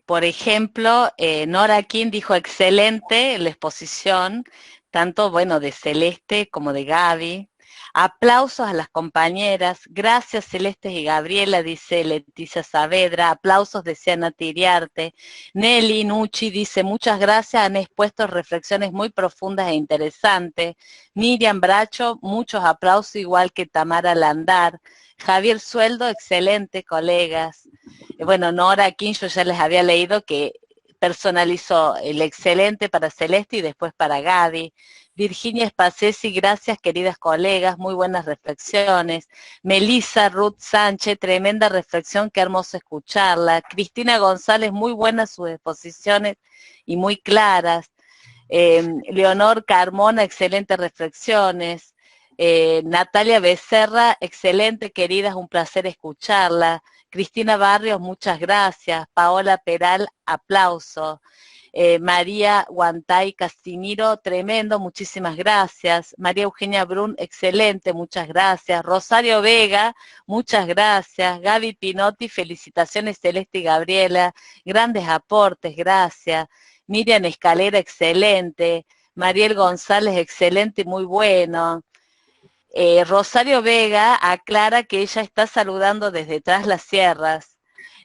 por ejemplo, Nora King dijo excelente la exposición, tanto bueno de Celeste como de Gaby. Aplausos a las compañeras, gracias Celeste y Gabriela, dice Leticia Saavedra, aplausos decía Ana Tiriarte. Nelly Nucci dice, muchas gracias, han expuesto reflexiones muy profundas e interesantes. Miriam Bracho, muchos aplausos, igual que Tamara Landar. Javier Sueldo, excelente, colegas. Bueno, Nora King, yo ya les había leído que personalizó el excelente para Celeste y después para Gaby. Virginia Spacesi, gracias queridas colegas, muy buenas reflexiones. Melissa Ruth Sánchez, tremenda reflexión, qué hermoso escucharla. Cristina González, muy buenas sus exposiciones y muy claras. Leonor Carmona, excelentes reflexiones. Natalia Becerra, excelente, queridas, un placer escucharla. Cristina Barrios, muchas gracias. Paola Peral, aplauso. María Guantay Castimiro, tremendo, muchísimas gracias. María Eugenia Brun, excelente, muchas gracias. Rosario Vega, muchas gracias. Gaby Pinotti, felicitaciones Celeste y Gabriela, grandes aportes, gracias. Miriam Escalera, excelente. Mariel González, excelente y muy bueno. Rosario Vega aclara que ella está saludando desde Tras las Sierras.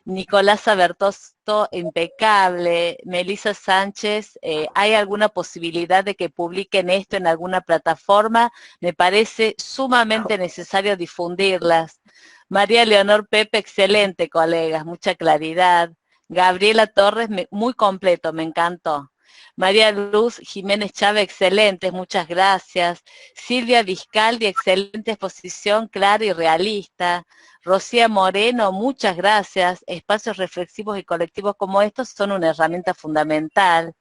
Nicolás Bertosto, impecable. Melissa Sánchez, ¿hay alguna posibilidad de que publiquen esto en alguna plataforma? Me parece sumamente necesario difundirlas. María Leonor Pepe, excelente, colegas, mucha claridad. Gabriela Torres, muy completo, me encantó. María Luz Jiménez Chávez, excelentes, muchas gracias. Silvia Viscaldi, excelente exposición, clara y realista. Rocía Moreno, muchas gracias. Espacios reflexivos y colectivos como estos son una herramienta fundamental.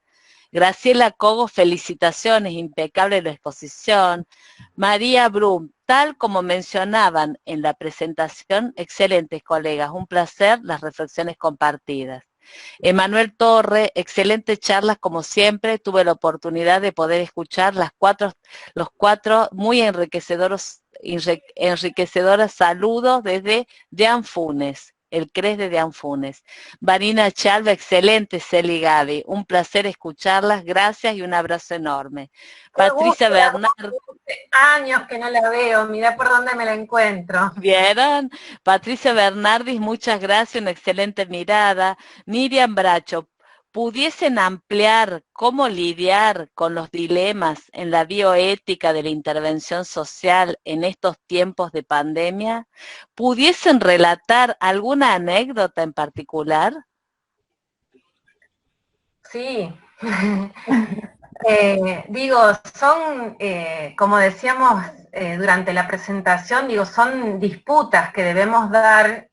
Graciela Cogo, felicitaciones, impecable la exposición. María Brum, tal como mencionaban en la presentación, excelentes colegas, un placer las reflexiones compartidas. Emanuel Torre, excelentes charlas como siempre, tuve la oportunidad de poder escuchar los cuatro muy enriquecedoras saludos desde Dean Funes, el CRES de Dean Funes. Vanina Chalva, excelente, Celi Gaby, un placer escucharlas, gracias y un abrazo enorme. Patricia Bernardo. Años que no la veo, mirá por dónde me la encuentro. ¿Vieron? Patricia Bernardis, muchas gracias, una excelente mirada. Miriam Bracho, ¿pudiesen ampliar cómo lidiar con los dilemas en la bioética de la intervención social en estos tiempos de pandemia? ¿Pudiesen relatar alguna anécdota en particular? Sí. Son, como decíamos durante la presentación, son disputas que debemos dar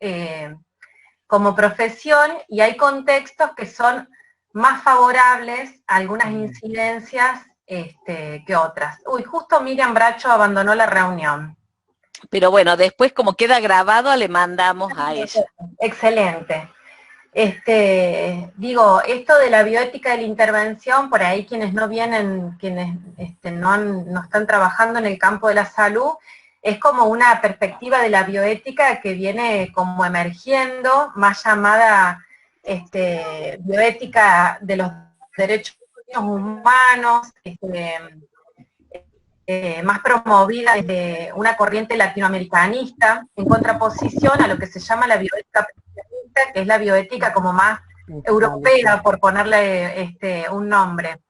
como profesión y hay contextos que son más favorables a algunas incidencias que otras. Uy, justo Miriam Bracho abandonó la reunión. Pero bueno, después como queda grabado le mandamos a ella. Excelente. Esto de la bioética de la intervención, por ahí quienes no vienen, quienes no están trabajando en el campo de la salud, es como una perspectiva de la bioética que viene como emergiendo, más llamada bioética de los derechos humanos, más promovida desde una corriente latinoamericanista, en contraposición a lo que se llama la bioética, que es la bioética como más europea, por ponerle un nombre.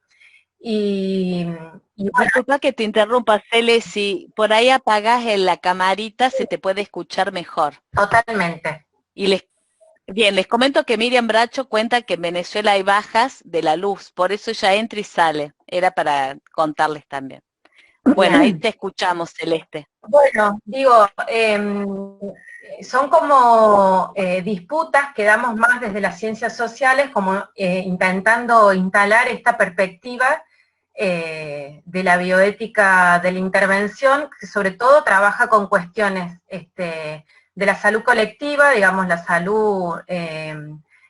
Bueno, disculpa que te interrumpa, Cele, si por ahí apagás en la camarita se te puede escuchar mejor. Totalmente. Y les comento que Miriam Bracho cuenta que en Venezuela hay bajas de la luz, por eso ella entra y sale. Era para contarles también. Bueno, ahí te escuchamos, Celeste. Bueno, son como disputas que damos más desde las ciencias sociales, como intentando instalar esta perspectiva de la bioética de la intervención, que sobre todo trabaja con cuestiones de la salud colectiva, digamos, la salud,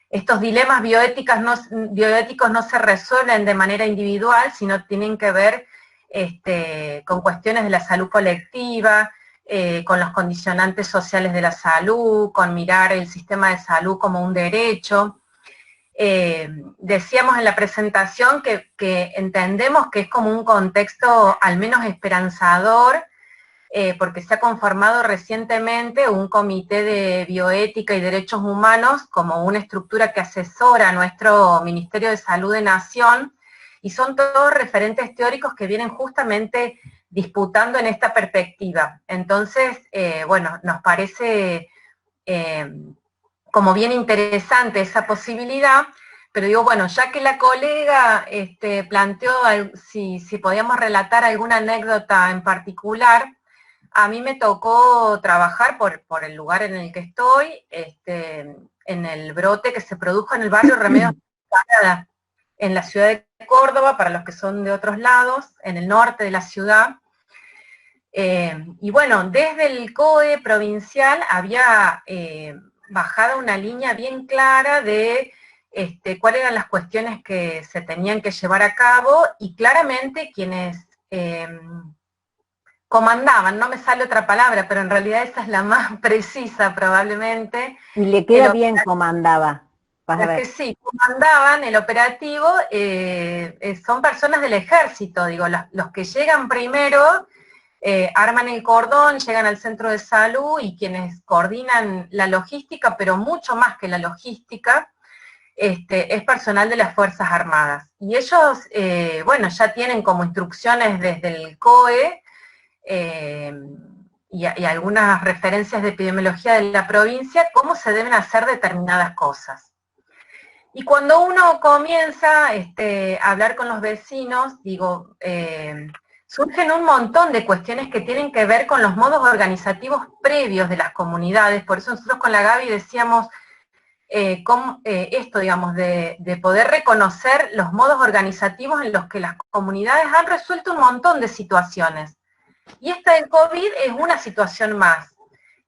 estos dilemas bioéticos no se resuelven de manera individual, sino tienen que ver con cuestiones de la salud colectiva, con los condicionantes sociales de la salud, con mirar el sistema de salud como un derecho. Decíamos en la presentación que entendemos que es como un contexto al menos esperanzador, porque se ha conformado recientemente un comité de bioética y derechos humanos como una estructura que asesora a nuestro Ministerio de Salud de Nación, y son todos referentes teóricos que vienen justamente disputando en esta perspectiva. Entonces, nos parece como bien interesante esa posibilidad, pero digo, bueno, ya que la colega planteó si podíamos relatar alguna anécdota en particular, a mí me tocó trabajar por el lugar en el que estoy, en el brote que se produjo en el barrio Remedios Parada, en la ciudad de Córdoba, para los que son de otros lados, en el norte de la ciudad. Y bueno, desde el COE provincial había bajado una línea bien clara de cuáles eran las cuestiones que se tenían que llevar a cabo, y claramente quienes comandaban, no me sale otra palabra, pero en realidad esa es la más precisa probablemente. Y le queda bien comandaba. Es que sí, comandaban el operativo, son personas del ejército, digo, los que llegan primero, arman el cordón, llegan al centro de salud, y quienes coordinan la logística, pero mucho más que la logística, es personal de las Fuerzas Armadas. Y ellos, bueno, ya tienen como instrucciones desde el COE, y algunas referencias de epidemiología de la provincia, cómo se deben hacer determinadas cosas. Y cuando uno comienza a hablar con los vecinos, digo, surgen un montón de cuestiones que tienen que ver con los modos organizativos previos de las comunidades. Por eso nosotros con la Gaby decíamos esto, digamos, de poder reconocer los modos organizativos en los que las comunidades han resuelto un montón de situaciones. Y esta del COVID es una situación más,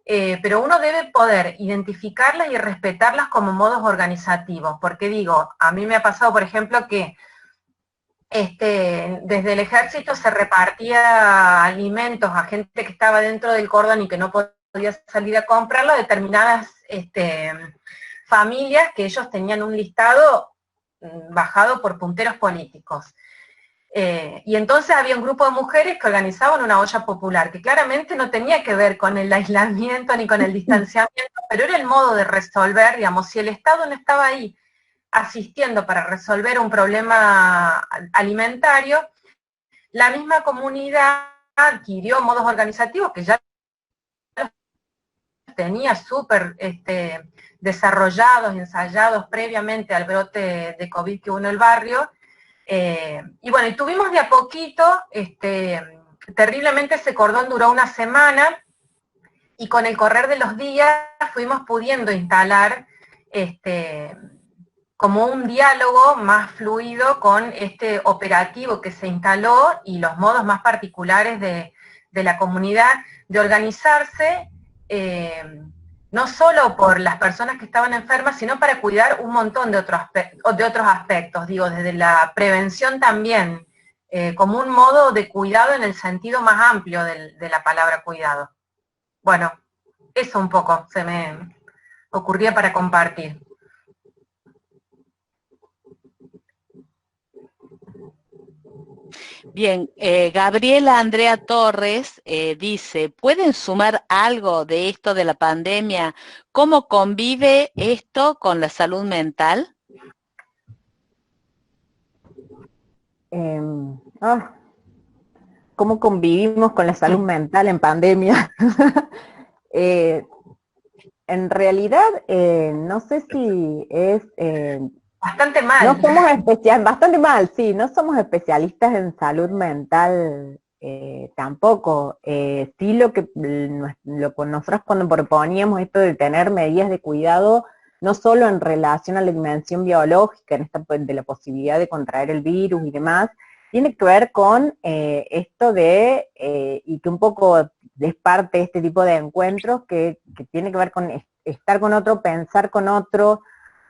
pero uno debe poder identificarlas y respetarlas como modos organizativos, porque digo, a mí me ha pasado, por ejemplo, que desde el ejército se repartía alimentos a gente que estaba dentro del cordón y que no podía salir a comprarlo, a determinadas familias que ellos tenían un listado bajado por punteros políticos. Y entonces había un grupo de mujeres que organizaban una olla popular, que claramente no tenía que ver con el aislamiento ni con el distanciamiento, pero era el modo de resolver, digamos, si el Estado no estaba ahí asistiendo para resolver un problema alimentario, la misma comunidad adquirió modos organizativos que ya los tenía súper desarrollados, ensayados previamente al brote de COVID que hubo en el barrio. Y bueno, y tuvimos de a poquito, terriblemente ese cordón duró una semana, y con el correr de los días fuimos pudiendo instalar como un diálogo más fluido con este operativo que se instaló y los modos más particulares de la comunidad de organizarse, no solo por las personas que estaban enfermas, sino para cuidar un montón de otros aspectos, digo, desde la prevención también, como un modo de cuidado en el sentido más amplio de la palabra cuidado. Bueno, eso un poco se me ocurría para compartir. Bien, Gabriela Andrea Torres dice, ¿pueden sumar algo de esto de la pandemia? ¿Cómo convive esto con la salud mental? ¿Cómo convivimos con la salud mental en pandemia? En realidad, no sé si es... bastante mal. No somos bastante mal, sí, no somos especialistas en salud mental tampoco. Sí, lo que nosotros cuando proponíamos esto de tener medidas de cuidado, no solo en relación a la dimensión biológica, en esta de la posibilidad de contraer el virus y demás, tiene que ver con esto de, y que un poco es parte de este tipo de encuentros, que tiene que ver con estar con otro, pensar con otro,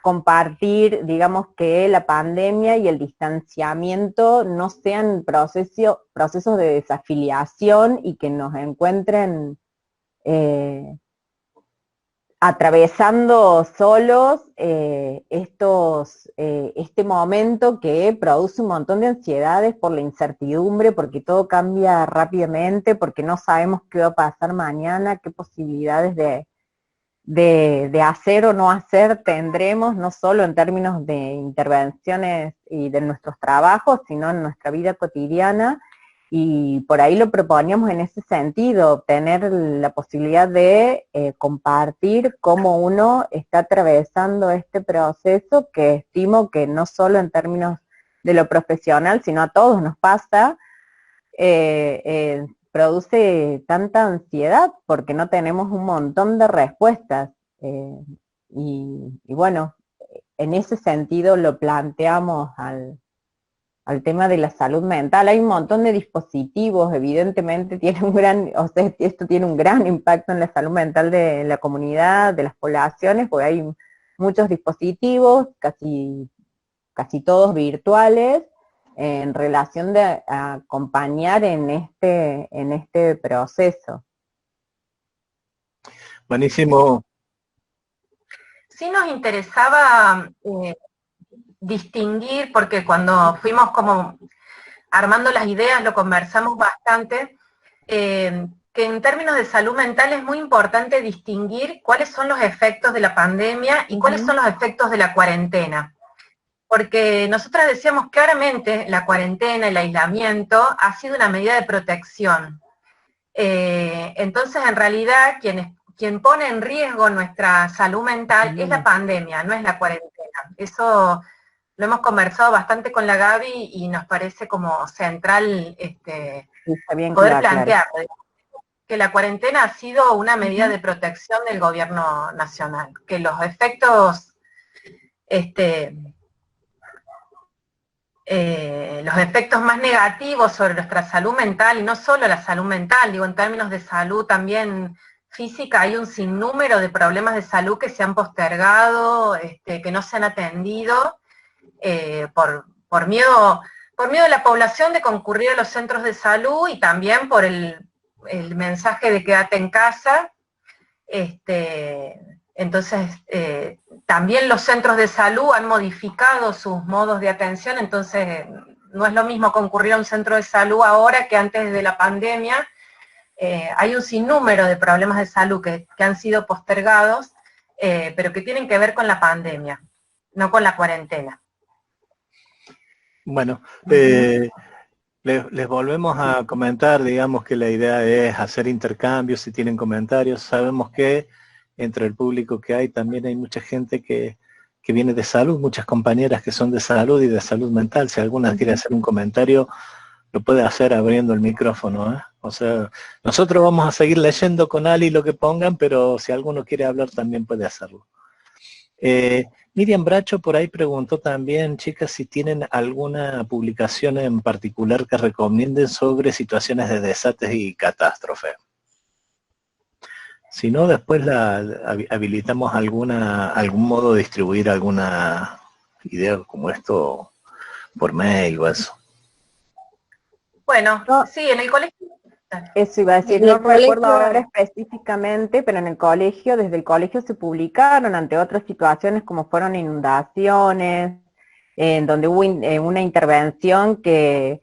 compartir, digamos, que la pandemia y el distanciamiento no sean procesos de desafiliación y que nos encuentren atravesando solos este momento que produce un montón de ansiedades por la incertidumbre, porque todo cambia rápidamente, porque no sabemos qué va a pasar mañana, qué posibilidades de hacer o no hacer tendremos, no solo en términos de intervenciones y de nuestros trabajos, sino en nuestra vida cotidiana. y por ahí lo proponíamos en ese sentido, tener la posibilidad de compartir cómo uno está atravesando este proceso, que estimo que no solo en términos de lo profesional, sino a todos nos pasa, produce tanta ansiedad porque no tenemos un montón de respuestas. Y bueno, en ese sentido lo planteamos al tema de la salud mental. Hay un montón de dispositivos, evidentemente tiene un gran, o sea, esto tiene un gran impacto en la salud mental de la comunidad, de las poblaciones, porque hay muchos dispositivos, casi todos virtuales, en relación de acompañar en este proceso. Buenísimo. Sí nos interesaba distinguir, porque cuando fuimos como armando las ideas, lo conversamos bastante, que en términos de salud mental es muy importante distinguir cuáles son los efectos de la pandemia y cuáles son los efectos de la cuarentena. Porque nosotras decíamos claramente, la cuarentena, el aislamiento, ha sido una medida de protección. Entonces, en realidad, quien pone en riesgo nuestra salud mental es la pandemia, no es la cuarentena. Eso lo hemos conversado bastante con la Gaby y nos parece como central poder plantearlo. Claro. Que la cuarentena ha sido una medida de protección del gobierno nacional, que los efectos más negativos sobre nuestra salud mental, y no solo la salud mental, digo, en términos de salud también física, hay un sinnúmero de problemas de salud que se han postergado, que no se han atendido, por miedo de la población de concurrir a los centros de salud, y también por el mensaje de quédate en casa. Entonces, también los centros de salud han modificado sus modos de atención, entonces no es lo mismo concurrir a un centro de salud ahora que antes de la pandemia. Hay un sinnúmero de problemas de salud que han sido postergados, pero que tienen que ver con la pandemia, no con la cuarentena. Bueno, les volvemos a comentar, digamos que la idea es hacer intercambios, si tienen comentarios. Sabemos que entre el público que hay también hay mucha gente que viene de salud, muchas compañeras que son de salud y de salud mental. Si alguna quiere hacer un comentario, lo puede hacer abriendo el micrófono, ¿eh? O sea, nosotros vamos a seguir leyendo con Ali lo que pongan, pero si alguno quiere hablar también puede hacerlo. Miriam Bracho por ahí preguntó también, chicas, si tienen alguna publicación en particular que recomienden sobre situaciones de desastres y catástrofes. Si no, después habilitamos algún modo de distribuir alguna idea como esto por mail o eso. Bueno, sí, en el colegio. Eso iba a decir, no recuerdo ahora específicamente, pero en el colegio, desde el colegio se publicaron ante otras situaciones como fueron inundaciones, en donde hubo una intervención de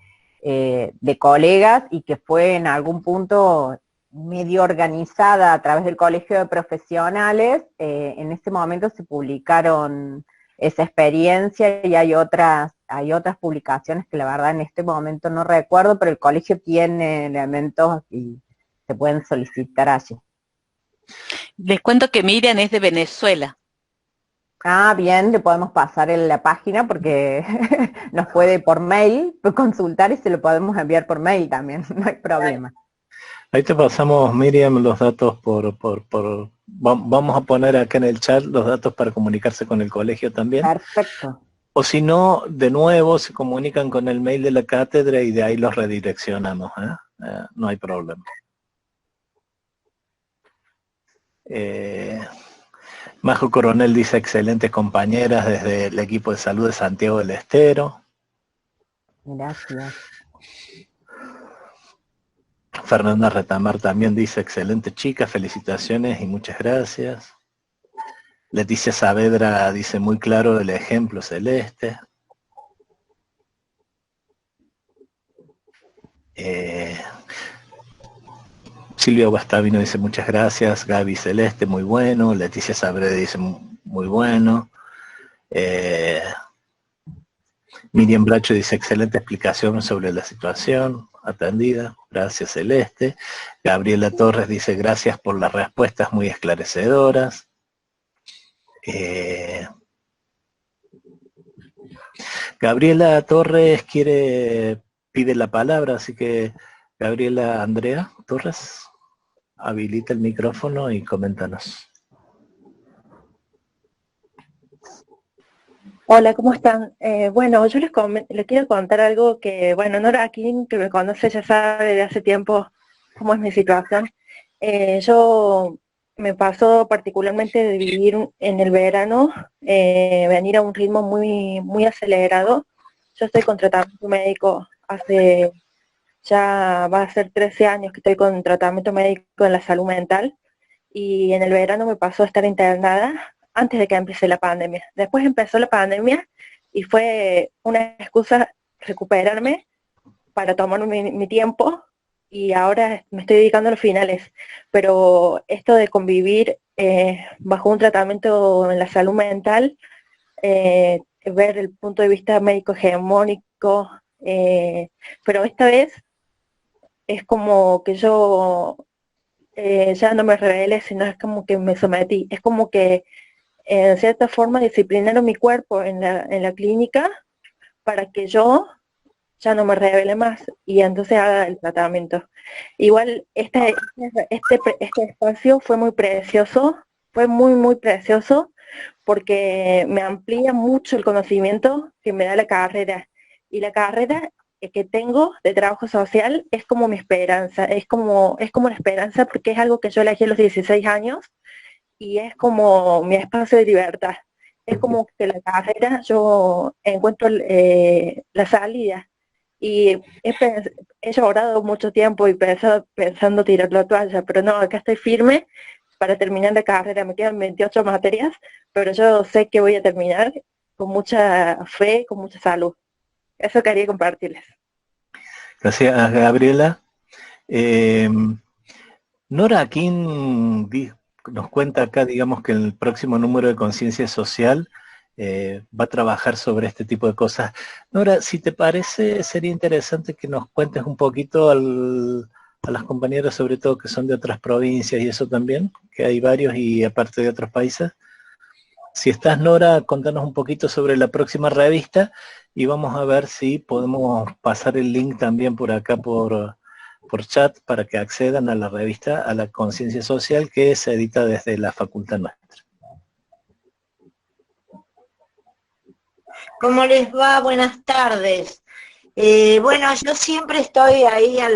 colegas y que fue en algún punto medio organizada a través del colegio de profesionales. En ese momento se publicaron esa experiencia y hay otras publicaciones que la verdad en este momento no recuerdo, pero el colegio tiene elementos y se pueden solicitar allí. Les cuento que Miriam es de Venezuela. Ah, bien, le podemos pasar en la página porque nos puede por mail consultar y se lo podemos enviar por mail también, no hay problema. Ahí te pasamos, Miriam, los datos vamos a poner acá en el chat los datos para comunicarse con el colegio también. Perfecto. O si no, de nuevo se comunican con el mail de la cátedra y de ahí los redireccionamos, no hay problema. Majo Coronel dice, excelentes compañeras desde el equipo de salud de Santiago del Estero. Gracias. Fernanda Retamar también dice, excelente chica, felicitaciones y muchas gracias. Leticia Saavedra dice, muy claro el ejemplo celeste. Silvia Guastavino dice, muchas gracias. Gaby Celeste, muy bueno. Leticia Saavedra dice, muy bueno. Miriam Bracho dice, excelente explicación sobre la situación. atendida. Gracias, Celeste. Gabriela Torres dice, gracias por las respuestas muy esclarecedoras. Gabriela Torres pide la palabra, así que Gabriela Andrea Torres, habilita el micrófono y coméntanos. Hola, ¿cómo están? Bueno, yo les quiero contar algo que, bueno, Nora aquí, que me conoce, ya sabe de hace tiempo cómo es mi situación. Yo me pasó particularmente de vivir en el verano, venir a un ritmo muy acelerado. Yo estoy con tratamiento médico ya va a ser 13 años que estoy con tratamiento médico en la salud mental, y en el verano me pasó a estar internada antes de que empiece la pandemia. Después empezó la pandemia y fue una excusa recuperarme para tomar mi tiempo, y ahora me estoy dedicando a los finales. Pero esto de convivir bajo un tratamiento en la salud mental, ver el punto de vista médico hegemónico, pero esta vez es como que yo ya no me rebelé, sino es como que me sometí. Es como que en cierta forma disciplinaron mi cuerpo en la clínica para que yo ya no me revele más y entonces haga el tratamiento. Igual este espacio fue muy precioso, fue muy precioso, porque me amplía mucho el conocimiento que me da la carrera. Y la carrera que tengo de trabajo social es como mi esperanza, es como la esperanza, porque es algo que yo elegí a los 16 años y es como mi espacio de libertad. Es como que la carrera yo encuentro la salida. Y he llorado mucho tiempo y pensando tirar la toalla, pero no, acá estoy firme para terminar la carrera. Me quedan 28 materias, pero yo sé que voy a terminar con mucha fe, con mucha salud. Eso quería compartirles. Gracias, Gabriela. Nora Akin nos cuenta acá, digamos, que en el próximo número de Conciencia Social va a trabajar sobre este tipo de cosas. Nora, si te parece, sería interesante que nos cuentes un poquito a las compañeras, sobre todo que son de otras provincias y eso también, que hay varios y aparte de otros países. Si estás, Nora, contanos un poquito sobre la próxima revista y vamos a ver si podemos pasar el link también por acá por chat para que accedan a la revista, a la Conciencia Social, que se edita desde la facultad nuestra. ¿Cómo les va? Buenas tardes. Bueno, yo siempre estoy ahí a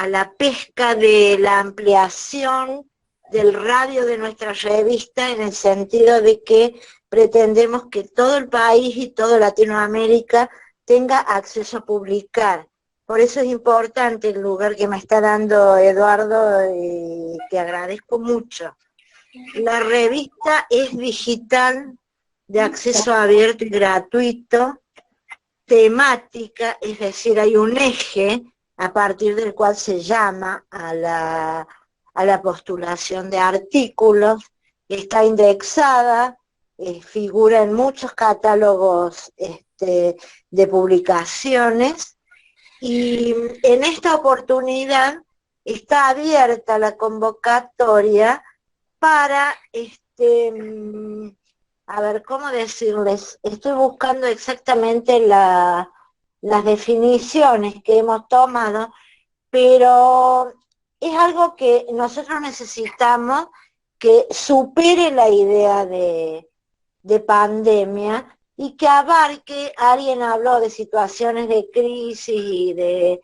la pesca de la ampliación del radio de nuestra revista, en el sentido de que pretendemos que todo el país y toda Latinoamérica tenga acceso a publicar. Por eso es importante el lugar que me está dando Eduardo, que agradezco mucho. La revista es digital, de acceso abierto y gratuito, temática, es decir, hay un eje a partir del cual se llama a la postulación de artículos, está indexada, figura en muchos catálogos de publicaciones, y en esta oportunidad está abierta la convocatoria para a ver, ¿cómo decirles? Estoy buscando exactamente las definiciones que hemos tomado, pero es algo que nosotros necesitamos que supere la idea de pandemia y que abarque. Alguien habló de situaciones de crisis y de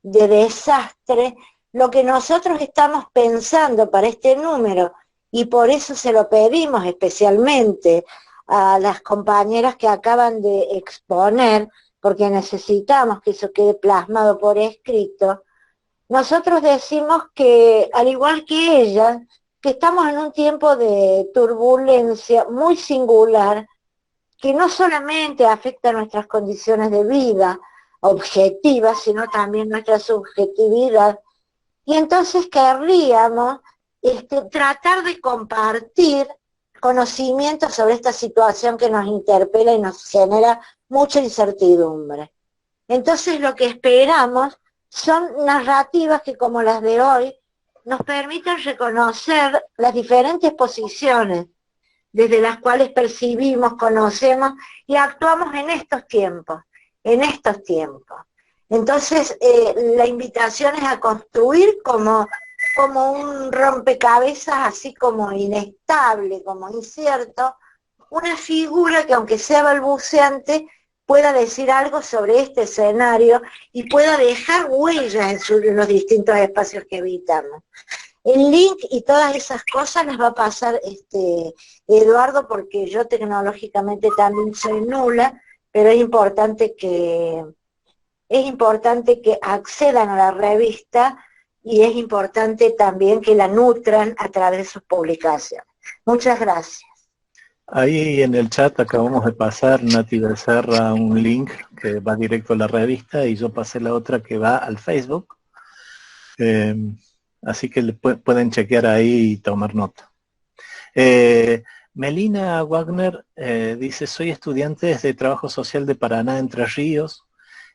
desastre. Lo que nosotros estamos pensando para este número, y por eso se lo pedimos especialmente a las compañeras que acaban de exponer, porque necesitamos que eso quede plasmado por escrito. Nosotros decimos que, al igual que ellas, que estamos en un tiempo de turbulencia muy singular, que no solamente afecta nuestras condiciones de vida objetivas, sino también nuestra subjetividad. Y entonces querríamos tratar de compartir conocimientos sobre esta situación que nos interpela y nos genera mucha incertidumbre. Entonces lo que esperamos son narrativas que, como las de hoy, nos permiten reconocer las diferentes posiciones desde las cuales percibimos, conocemos y actuamos en estos tiempos, en estos tiempos. Entonces, la invitación es a construir como un rompecabezas, así como inestable, como incierto, una figura que, aunque sea balbuceante, pueda decir algo sobre este escenario y pueda dejar huellas en los distintos espacios que habitamos. El link y todas esas cosas las va a pasar Eduardo, porque yo tecnológicamente también soy nula, pero es importante que accedan a la revista y es importante también que la nutran a través de sus publicaciones. Muchas gracias. Ahí en el chat acabamos de pasar, Nati Becerra, un link que va directo a la revista y yo pasé la otra que va al Facebook. Así que pueden chequear ahí y tomar nota. Melina Wagner dice, soy estudiante de Trabajo Social de Paraná, Entre Ríos.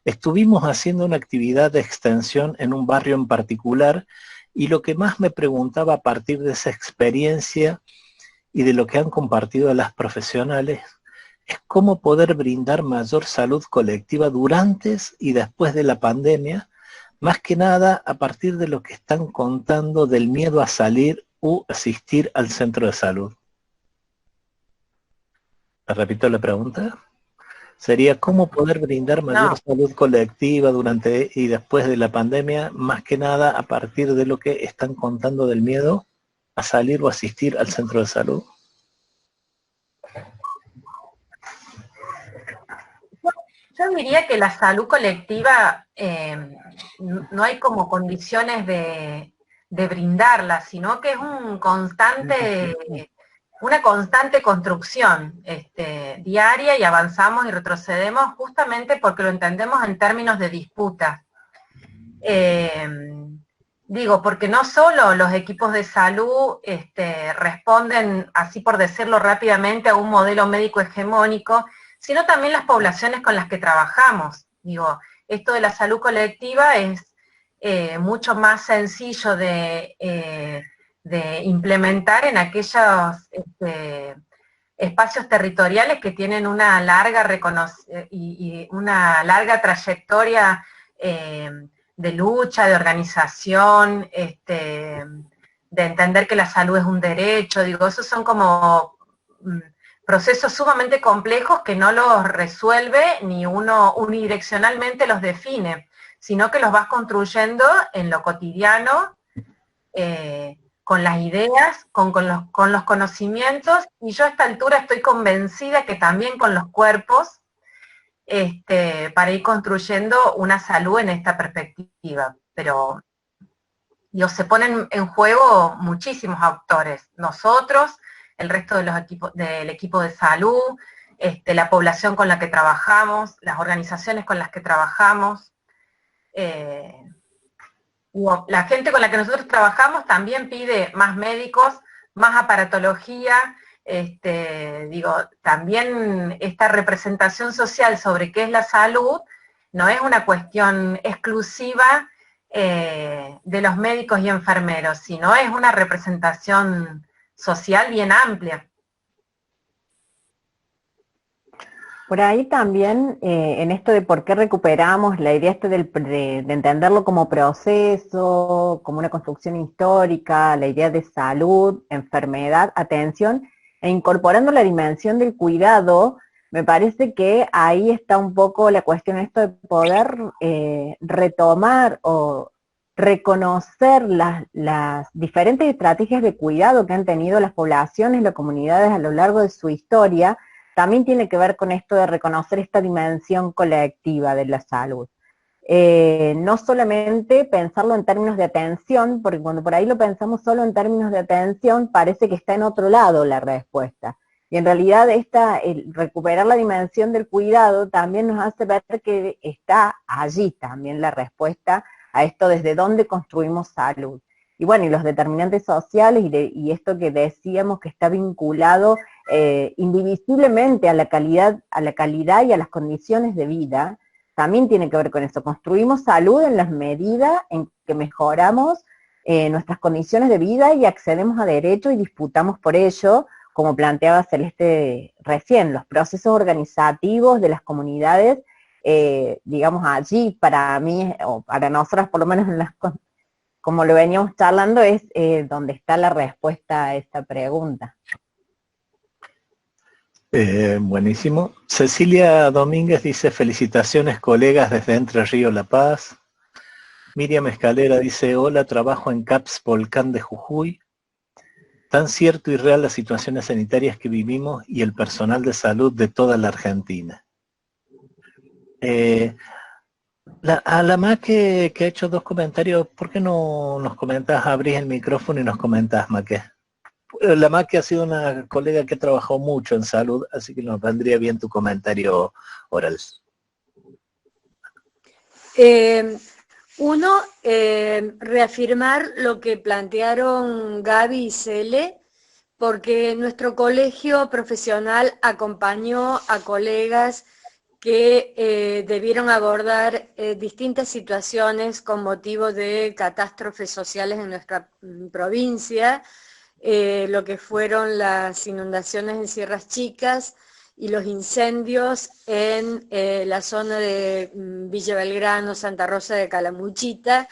Estuvimos haciendo una actividad de extensión en un barrio en particular y lo que más me preguntaba a partir de esa experiencia y de lo que han compartido las profesionales es cómo poder brindar mayor salud colectiva durante y después de la pandemia, más que nada a partir de lo que están contando del miedo a salir u asistir al centro de salud. ¿Repito la pregunta? Sería cómo poder brindar mayor salud colectiva durante y después de la pandemia, más que nada a partir de lo que están contando del miedo a salir o asistir al centro de salud. Yo diría que la salud colectiva no hay como condiciones de brindarla, sino que es una constante construcción diaria, y avanzamos y retrocedemos justamente porque lo entendemos en términos de disputa. Digo, porque no solo los equipos de salud responden, así por decirlo rápidamente, a un modelo médico hegemónico, sino también las poblaciones con las que trabajamos. Digo, esto de la salud colectiva es mucho más sencillo de implementar en aquellos espacios territoriales que tienen una larga una larga trayectoria de lucha, de organización, de entender que la salud es un derecho. Digo, esos son como procesos sumamente complejos que no los resuelve ni uno unidireccionalmente los define, sino que los vas construyendo en lo cotidiano, con las ideas, con los conocimientos, y yo a esta altura estoy convencida que también con los cuerpos, para ir construyendo una salud en esta perspectiva. Pero se ponen en juego muchísimos actores, nosotros, el resto de del equipo de salud, la población con la que trabajamos, las organizaciones con las que trabajamos. La gente con la que nosotros trabajamos también pide más médicos, más aparatología, digo, también esta representación social sobre qué es la salud no es una cuestión exclusiva de los médicos y enfermeros, sino es una representación social bien amplia. Por ahí también, en esto de por qué recuperamos, la idea de entenderlo como proceso, como una construcción histórica, la idea de salud, enfermedad, atención, e incorporando la dimensión del cuidado, me parece que ahí está un poco la cuestión esto de poder retomar o reconocer las diferentes estrategias de cuidado que han tenido las poblaciones, las comunidades a lo largo de su historia. También tiene que ver con esto de reconocer esta dimensión colectiva de la salud. No solamente pensarlo en términos de atención, porque cuando por ahí lo pensamos solo en términos de atención, parece que está en otro lado la respuesta. Y en realidad recuperar la dimensión del cuidado también nos hace ver que está allí también la respuesta a esto desde dónde construimos salud. Y bueno, y los determinantes sociales y esto que decíamos que está vinculado indivisiblemente a la calidad y a las condiciones de vida, también tiene que ver con eso. Construimos salud en las medidas en que mejoramos nuestras condiciones de vida y accedemos a derechos y disputamos por ello, como planteaba Celeste recién, los procesos organizativos de las comunidades, digamos allí para mí, o para nosotras por lo menos como lo veníamos charlando, es donde está la respuesta a esta pregunta. Buenísimo. Cecilia Domínguez dice, felicitaciones colegas desde Entre Ríos La Paz. Miriam Escalera dice, hola, trabajo en CAPS Volcán de Jujuy. Tan cierto y real las situaciones sanitarias que vivimos y el personal de salud de toda la Argentina. A la más que ha hecho 2 comentarios, ¿por qué no nos comentas, abrís el micrófono y nos comentas, Maque? La más que ha sido una colega que ha trabajado mucho en salud, así que nos vendría bien tu comentario oral. Uno, reafirmar lo que plantearon Gaby y Cele, porque nuestro colegio profesional acompañó a colegas que debieron abordar distintas situaciones con motivo de catástrofes sociales en nuestra provincia, lo que fueron las inundaciones en Sierras Chicas, y los incendios en la zona de Villa Belgrano, Santa Rosa de Calamuchita.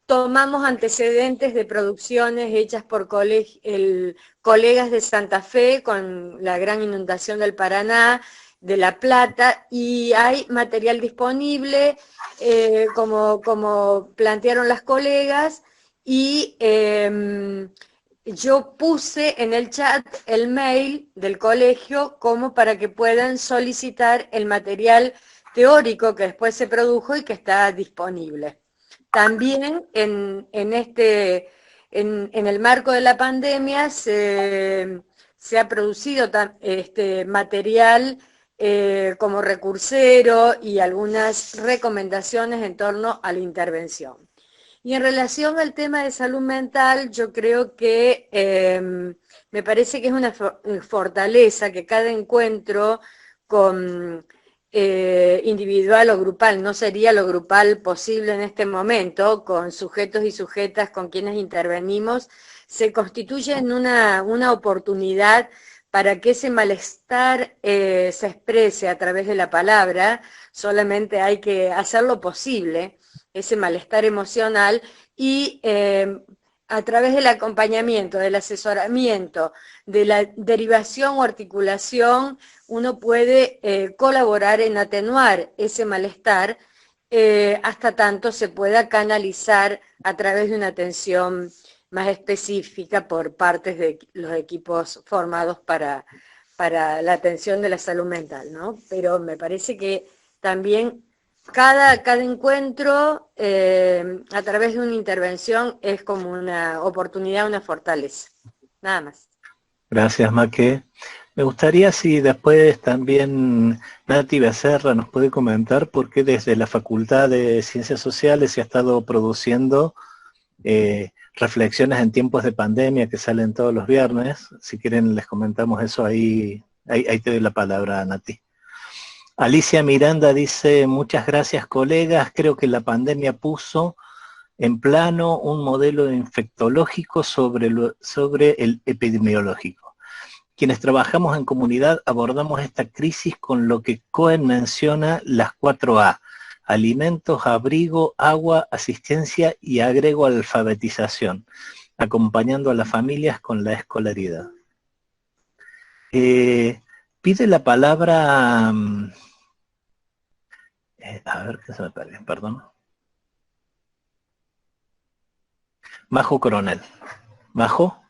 Tomamos antecedentes de producciones hechas por colegas de Santa Fe con la gran inundación del Paraná, de La Plata, y hay material disponible, como plantearon las colegas, y yo puse en el chat el mail del colegio como para que puedan solicitar el material teórico que después se produjo y que está disponible. También en el marco de la pandemia se ha producido material como recursero y algunas recomendaciones en torno a la intervención. Y en relación al tema de salud mental, yo creo que me parece que es una fortaleza que cada encuentro individual o grupal, no sería lo grupal posible en este momento, con sujetos y sujetas con quienes intervenimos, se constituye en una oportunidad para que ese malestar se exprese a través de la palabra. Solamente hay que hacerlo posible, ese malestar emocional, y a través del acompañamiento, del asesoramiento, de la derivación o articulación, uno puede colaborar en atenuar ese malestar hasta tanto se pueda canalizar a través de una atención más específica por partes de los equipos formados para la atención de la salud mental, ¿no? Pero me parece que también cada encuentro a través de una intervención es como una oportunidad, una fortaleza. Nada más. Gracias, Maque. Me gustaría si después también Nati Becerra nos puede comentar por qué desde la Facultad de Ciencias Sociales se ha estado produciendo reflexiones en tiempos de pandemia que salen todos los viernes. Si quieren les comentamos eso ahí te doy la palabra, Nati. Alicia Miranda dice, muchas gracias colegas, creo que la pandemia puso en plano un modelo infectológico sobre el epidemiológico. Quienes trabajamos en comunidad abordamos esta crisis con lo que Cohen menciona las 4A, alimentos, abrigo, agua, asistencia y agrego alfabetización, acompañando a las familias con la escolaridad. Pide la palabra... a ver, que se me perdió, perdón. Majo Coronel. Majo.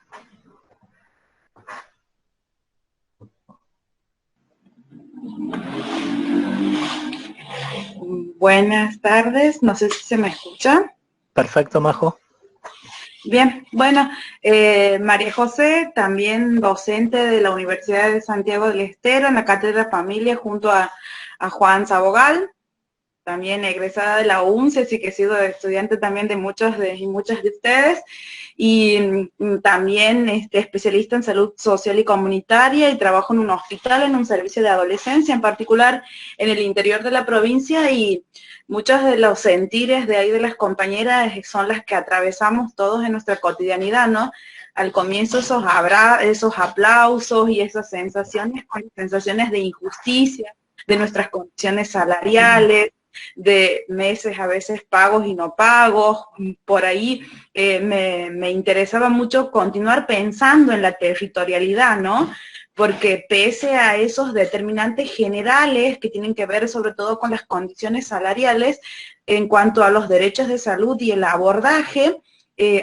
Buenas tardes, no sé si se me escucha. Perfecto, Majo. Bien, bueno, María José, también docente de la Universidad de Santiago del Estero en la Cátedra Familia junto a Juan Sabogal. también egresada de la UNCE, así que he sido estudiante también de muchos y muchas de ustedes, y también especialista en salud social y comunitaria, y trabajo en un hospital, en un servicio de adolescencia, en particular en el interior de la provincia, y muchos de los sentires de ahí de las compañeras son las que atravesamos todos en nuestra cotidianidad, ¿no? Al comienzo esos aplausos y esas sensaciones de injusticia, de nuestras condiciones salariales, de meses a veces pagos y no pagos. Por ahí me interesaba mucho continuar pensando en la territorialidad, ¿no? Porque pese a esos determinantes generales que tienen que ver sobre todo con las condiciones salariales, en cuanto a los derechos de salud y el abordaje,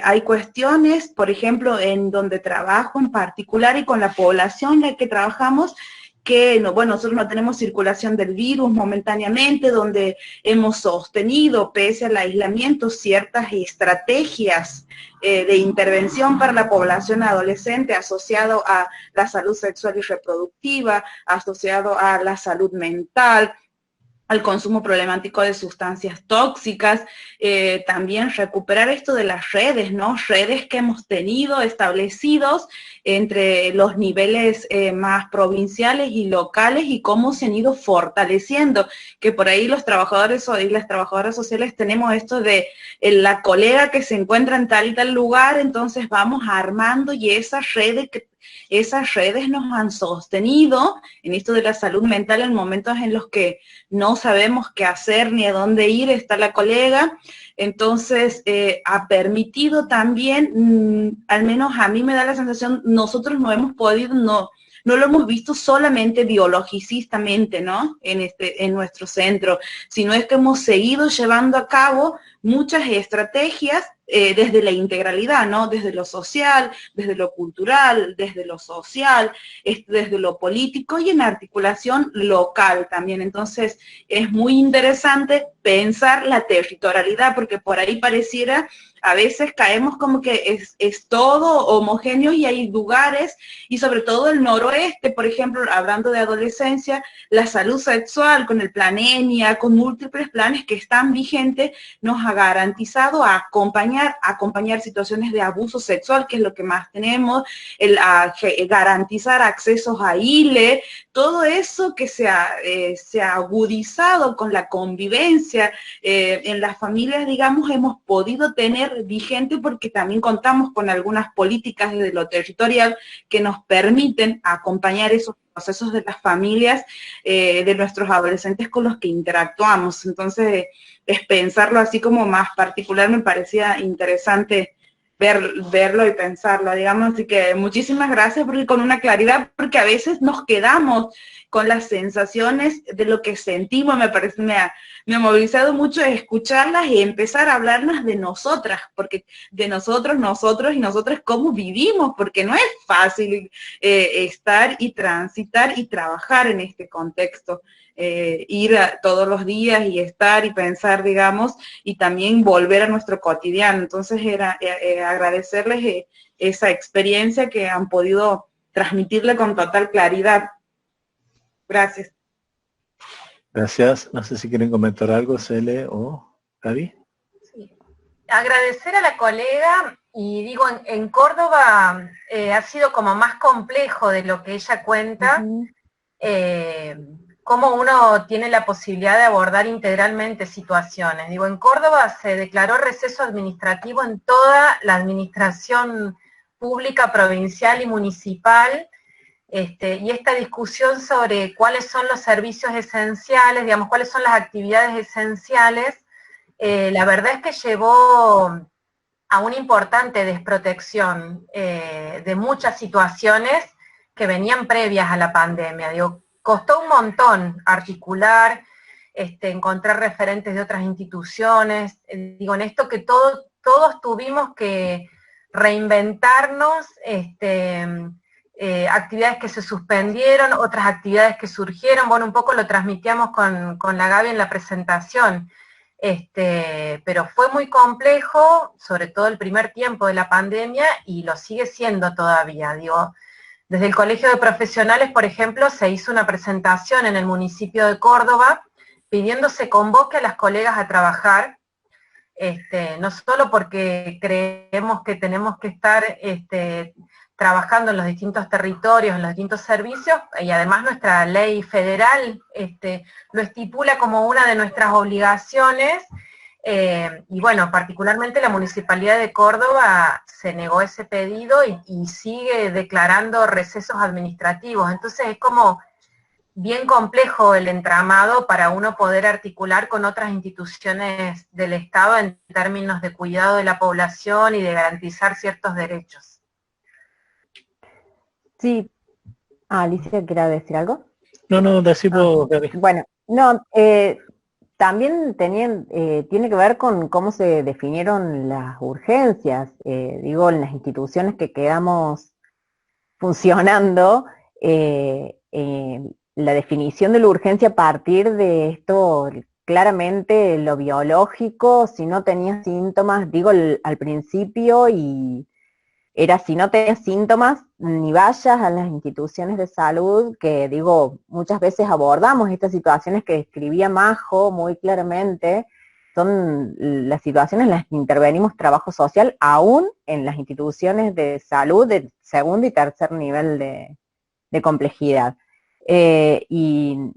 hay cuestiones, por ejemplo, en donde trabajo en particular y con la población en la que trabajamos, que bueno, nosotros no tenemos circulación del virus momentáneamente, donde hemos sostenido, pese al aislamiento, ciertas estrategias de intervención para la población adolescente asociado a la salud sexual y reproductiva, asociado a la salud mental, al consumo problemático de sustancias tóxicas, también recuperar esto de las redes, ¿no? Redes que hemos tenido establecidos entre los niveles más provinciales y locales y cómo se han ido fortaleciendo, que por ahí los trabajadores y las trabajadoras sociales tenemos esto de la colega que se encuentra en tal y tal lugar, entonces vamos armando y esas redes nos han sostenido en esto de la salud mental en momentos en los que no sabemos qué hacer ni a dónde ir, está la colega. Entonces, ha permitido también, al menos a mí me da la sensación, nosotros no hemos podido, no lo hemos visto solamente biologicistamente, ¿no? En nuestro centro, sino es que hemos seguido llevando a cabo muchas estrategias desde la integralidad, ¿no? Desde lo social, desde lo cultural, desde lo social, desde lo político y en articulación local también. Entonces, es muy interesante pensar la territorialidad, porque por ahí pareciera, a veces caemos como que es todo homogéneo y hay lugares, y sobre todo el noroeste, por ejemplo, hablando de adolescencia, la salud sexual con el plan ENIA, con múltiples planes que están vigentes, nos ha garantizado acompañar situaciones de abuso sexual, que es lo que más tenemos, garantizar accesos a ILE, todo eso que se ha agudizado con la convivencia en las familias, digamos, hemos podido tener vigente porque también contamos con algunas políticas desde lo territorial que nos permiten acompañar esos procesos de las familias, de nuestros adolescentes con los que interactuamos. Entonces, es pensarlo así como más particular, me parecía interesante verlo y pensarlo, digamos. Así que muchísimas gracias, porque con una claridad, porque a veces nos quedamos con las sensaciones de lo que sentimos. Me ha movilizado mucho escucharlas y empezar a hablarnos de nosotras, porque de nosotros y nosotras cómo vivimos, porque no es fácil estar y transitar y trabajar en este contexto. Ir todos los días y estar y pensar, digamos, y también volver a nuestro cotidiano. Entonces era agradecerles esa experiencia que han podido transmitirle con total claridad. Gracias. Gracias. No sé si quieren comentar algo, Cele o Gaby. Sí. Agradecer a la colega, y digo, en Córdoba ha sido como más complejo de lo que ella cuenta, cómo uno tiene la posibilidad de abordar integralmente situaciones. Digo, en Córdoba se declaró receso administrativo en toda la administración pública, provincial y municipal, y esta discusión sobre cuáles son los servicios esenciales, digamos, cuáles son las actividades esenciales, la verdad es que llevó a una importante desprotección de muchas situaciones que venían previas a la pandemia. Digo, costó un montón articular, encontrar referentes de otras instituciones, digo, en esto que todos tuvimos que reinventarnos, actividades que se suspendieron, otras actividades que surgieron, bueno, un poco lo transmitíamos con la Gaby en la presentación, pero fue muy complejo, sobre todo el primer tiempo de la pandemia, y lo sigue siendo todavía, digo. Desde el Colegio de Profesionales, por ejemplo, se hizo una presentación en el municipio de Córdoba pidiendo se convoque a las colegas a trabajar, no solo porque creemos que tenemos que estar trabajando en los distintos territorios, en los distintos servicios, y además nuestra ley federal lo estipula como una de nuestras obligaciones, y bueno, particularmente la Municipalidad de Córdoba se negó ese pedido y sigue declarando recesos administrativos. Entonces es como bien complejo el entramado para uno poder articular con otras instituciones del Estado en términos de cuidado de la población y de garantizar ciertos derechos. Sí. Alicia, ¿quiere decir algo? No, decimos, Gaby. Bueno, no, también tiene que ver con cómo se definieron las urgencias. Digo, en las instituciones que quedamos funcionando, la definición de la urgencia a partir de esto, claramente lo biológico, si no tenías síntomas, digo al principio, y era si no tenías síntomas, ni vayas a las instituciones de salud, que digo, muchas veces abordamos estas situaciones que describía Majo muy claramente, son las situaciones en las que intervenimos trabajo social, aún en las instituciones de salud de segundo y tercer nivel de complejidad. Y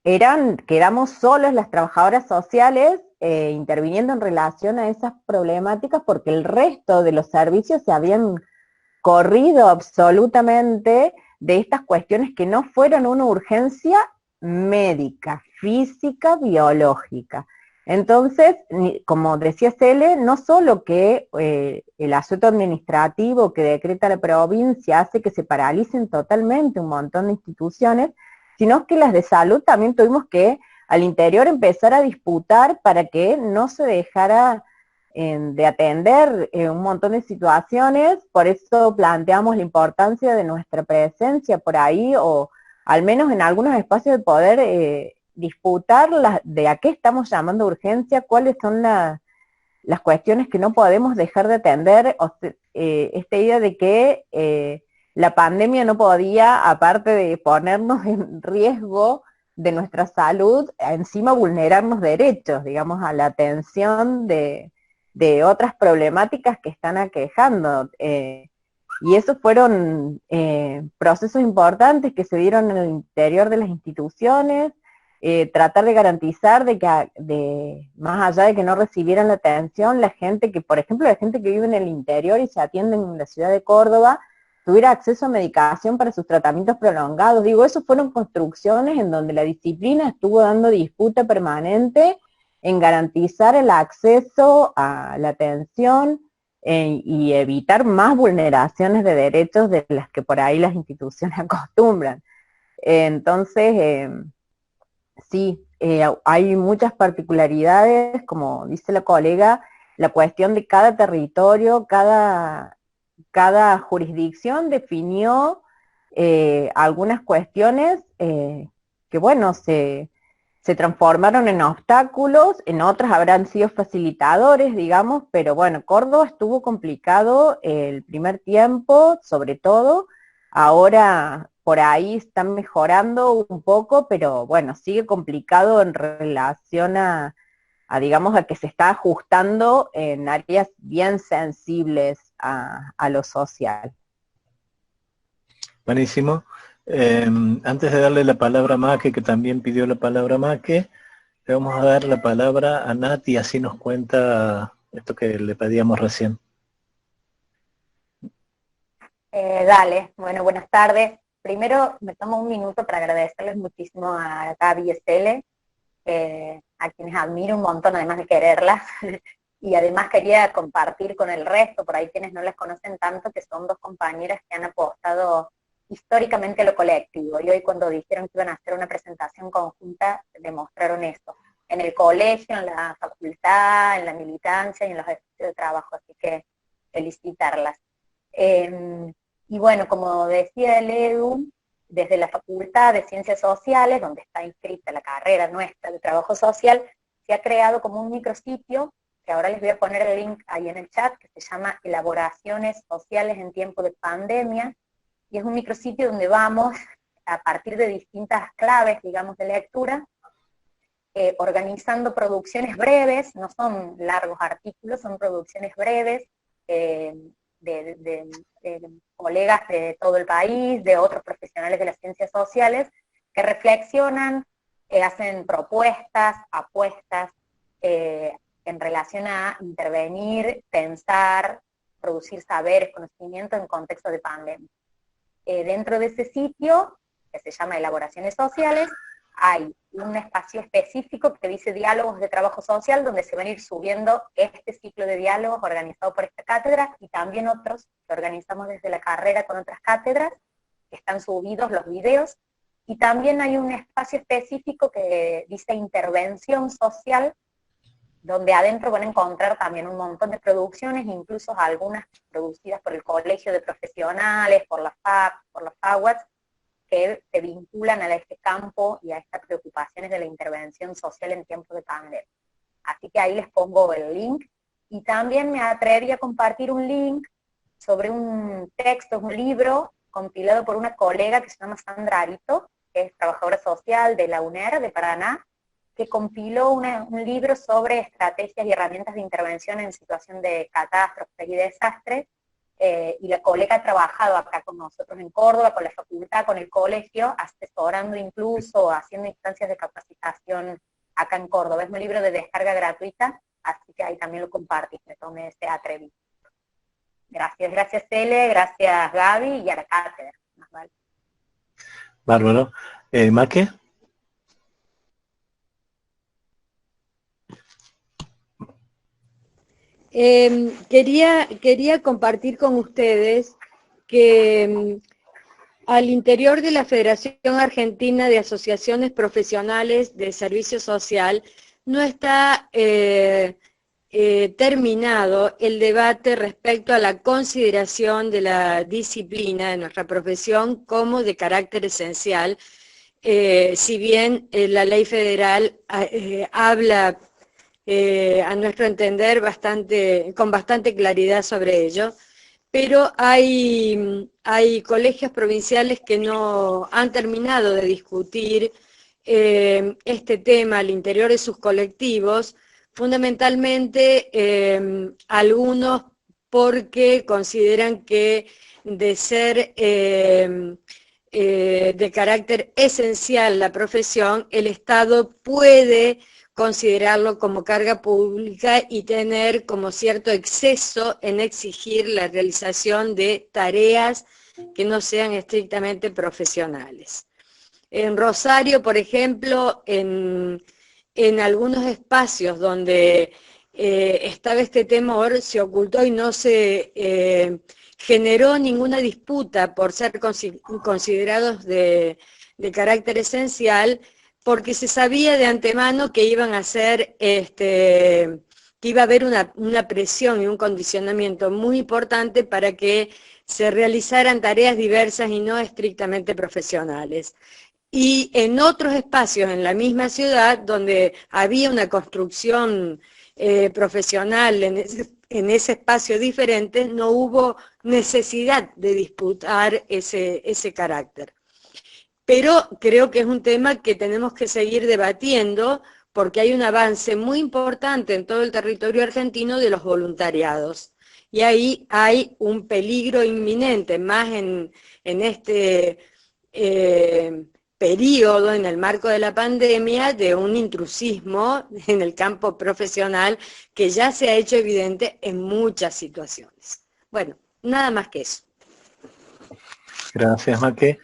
quedamos solos las trabajadoras sociales interviniendo en relación a esas problemáticas porque el resto de los servicios se habían corrido absolutamente de estas cuestiones que no fueron una urgencia médica, física, biológica. Entonces, como decía Cele, no solo que el asunto administrativo que decreta la provincia hace que se paralicen totalmente un montón de instituciones, sino que las de salud también tuvimos que al interior empezar a disputar para que no se dejara de atender un montón de situaciones. Por eso planteamos la importancia de nuestra presencia por ahí, o al menos en algunos espacios de poder disputar de a qué estamos llamando urgencia, cuáles son las cuestiones que no podemos dejar de atender, esta idea de que la pandemia no podía, aparte de ponernos en riesgo de nuestra salud, encima vulnerarnos derechos, digamos, a la atención de otras problemáticas que están aquejando. Y esos fueron procesos importantes que se dieron en el interior de las instituciones, tratar de garantizar más allá de que no recibieran la atención, la gente que, por ejemplo, la gente que vive en el interior y se atiende en la ciudad de Córdoba, tuviera acceso a medicación para sus tratamientos prolongados. Digo, eso fueron construcciones en donde la disciplina estuvo dando disputa permanente en garantizar el acceso a la atención y evitar más vulneraciones de derechos de las que por ahí las instituciones acostumbran. Entonces, sí, hay muchas particularidades, como dice la colega, la cuestión de cada territorio, cada jurisdicción definió algunas cuestiones que, bueno, se transformaron en obstáculos, en otras habrán sido facilitadores, digamos, pero bueno, Córdoba estuvo complicado el primer tiempo, sobre todo, ahora por ahí están mejorando un poco, pero bueno, sigue complicado en relación digamos, a que se está ajustando en áreas bien sensibles a lo social. Buenísimo. Antes de darle la palabra a Maque, que también pidió la palabra Maque, le vamos a dar la palabra a Nati, así nos cuenta esto que le pedíamos recién. Dale, bueno, buenas tardes. Primero me tomo un minuto para agradecerles muchísimo a Gaby y Estele, a quienes admiro un montón, además de quererlas, y además quería compartir con el resto, por ahí quienes no las conocen tanto, que son dos compañeras que han apostado históricamente a lo colectivo, y hoy cuando dijeron que iban a hacer una presentación conjunta, demostraron eso, en el colegio, en la facultad, en la militancia y en los espacios de trabajo, así que felicitarlas. Y bueno, como decía el Edu, desde la Facultad de Ciencias Sociales, donde está inscrita la carrera nuestra de Trabajo Social, se ha creado como un micrositio, que ahora les voy a poner el link ahí en el chat, que se llama Elaboraciones Sociales en Tiempo de Pandemia, y es un micrositio donde vamos, a partir de distintas claves, digamos, de lectura, organizando producciones breves, no son largos artículos, son producciones breves de colegas de todo el país, de otros profesionales de las ciencias sociales, que reflexionan, hacen propuestas, apuestas en relación a intervenir, pensar, producir saberes, conocimiento en contexto de pandemia. Dentro de ese sitio, que se llama Elaboraciones Sociales, hay un espacio específico que dice diálogos de trabajo social, donde se van a ir subiendo este ciclo de diálogos organizado por esta cátedra y también otros que organizamos desde la carrera con otras cátedras, que están subidos los videos, y también hay un espacio específico que dice intervención social, donde adentro van a encontrar también un montón de producciones, incluso algunas producidas por el Colegio de Profesionales, por la FAP, por los FAWATS, que se vinculan a este campo y a estas preocupaciones de la intervención social en tiempos de pandemia. Así que ahí les pongo el link, y también me atreví a compartir un link sobre un texto, un libro, compilado por una colega que se llama Sandra Arito, que es trabajadora social de la UNER de Paraná, que compiló un libro sobre estrategias y herramientas de intervención en situación de catástrofes y desastres, y la colega ha trabajado acá con nosotros en Córdoba, con la facultad, con el colegio, asesorando incluso, haciendo instancias de capacitación acá en Córdoba. Es un libro de descarga gratuita, así que ahí también lo compartí, me tomé ese atrevimiento. Gracias Cele, gracias Gaby y a la cátedra. Vale. Bárbaro. ¿Maque? Quería compartir con ustedes que al interior de la Federación Argentina de Asociaciones Profesionales de Servicio Social no está terminado el debate respecto a la consideración de la disciplina de nuestra profesión como de carácter esencial, si bien la ley federal habla a nuestro entender con bastante claridad sobre ello, pero hay colegios provinciales que no han terminado de discutir este tema al interior de sus colectivos, fundamentalmente algunos porque consideran que de ser de carácter esencial la profesión, el Estado puede considerarlo como carga pública y tener como cierto exceso en exigir la realización de tareas que no sean estrictamente profesionales. En Rosario, por ejemplo, en algunos espacios donde estaba este temor, se ocultó y no se generó ninguna disputa por ser considerados de carácter esencial, porque se sabía de antemano que iban a ser, que iba a haber una presión y un condicionamiento muy importante para que se realizaran tareas diversas y no estrictamente profesionales. Y en otros espacios en la misma ciudad, donde había una construcción profesional en ese espacio diferente, no hubo necesidad de disputar ese carácter. Pero creo que es un tema que tenemos que seguir debatiendo porque hay un avance muy importante en todo el territorio argentino de los voluntariados. Y ahí hay un peligro inminente, más en este periodo, en el marco de la pandemia, de un intrusismo en el campo profesional que ya se ha hecho evidente en muchas situaciones. Bueno, nada más que eso. Gracias, Maque.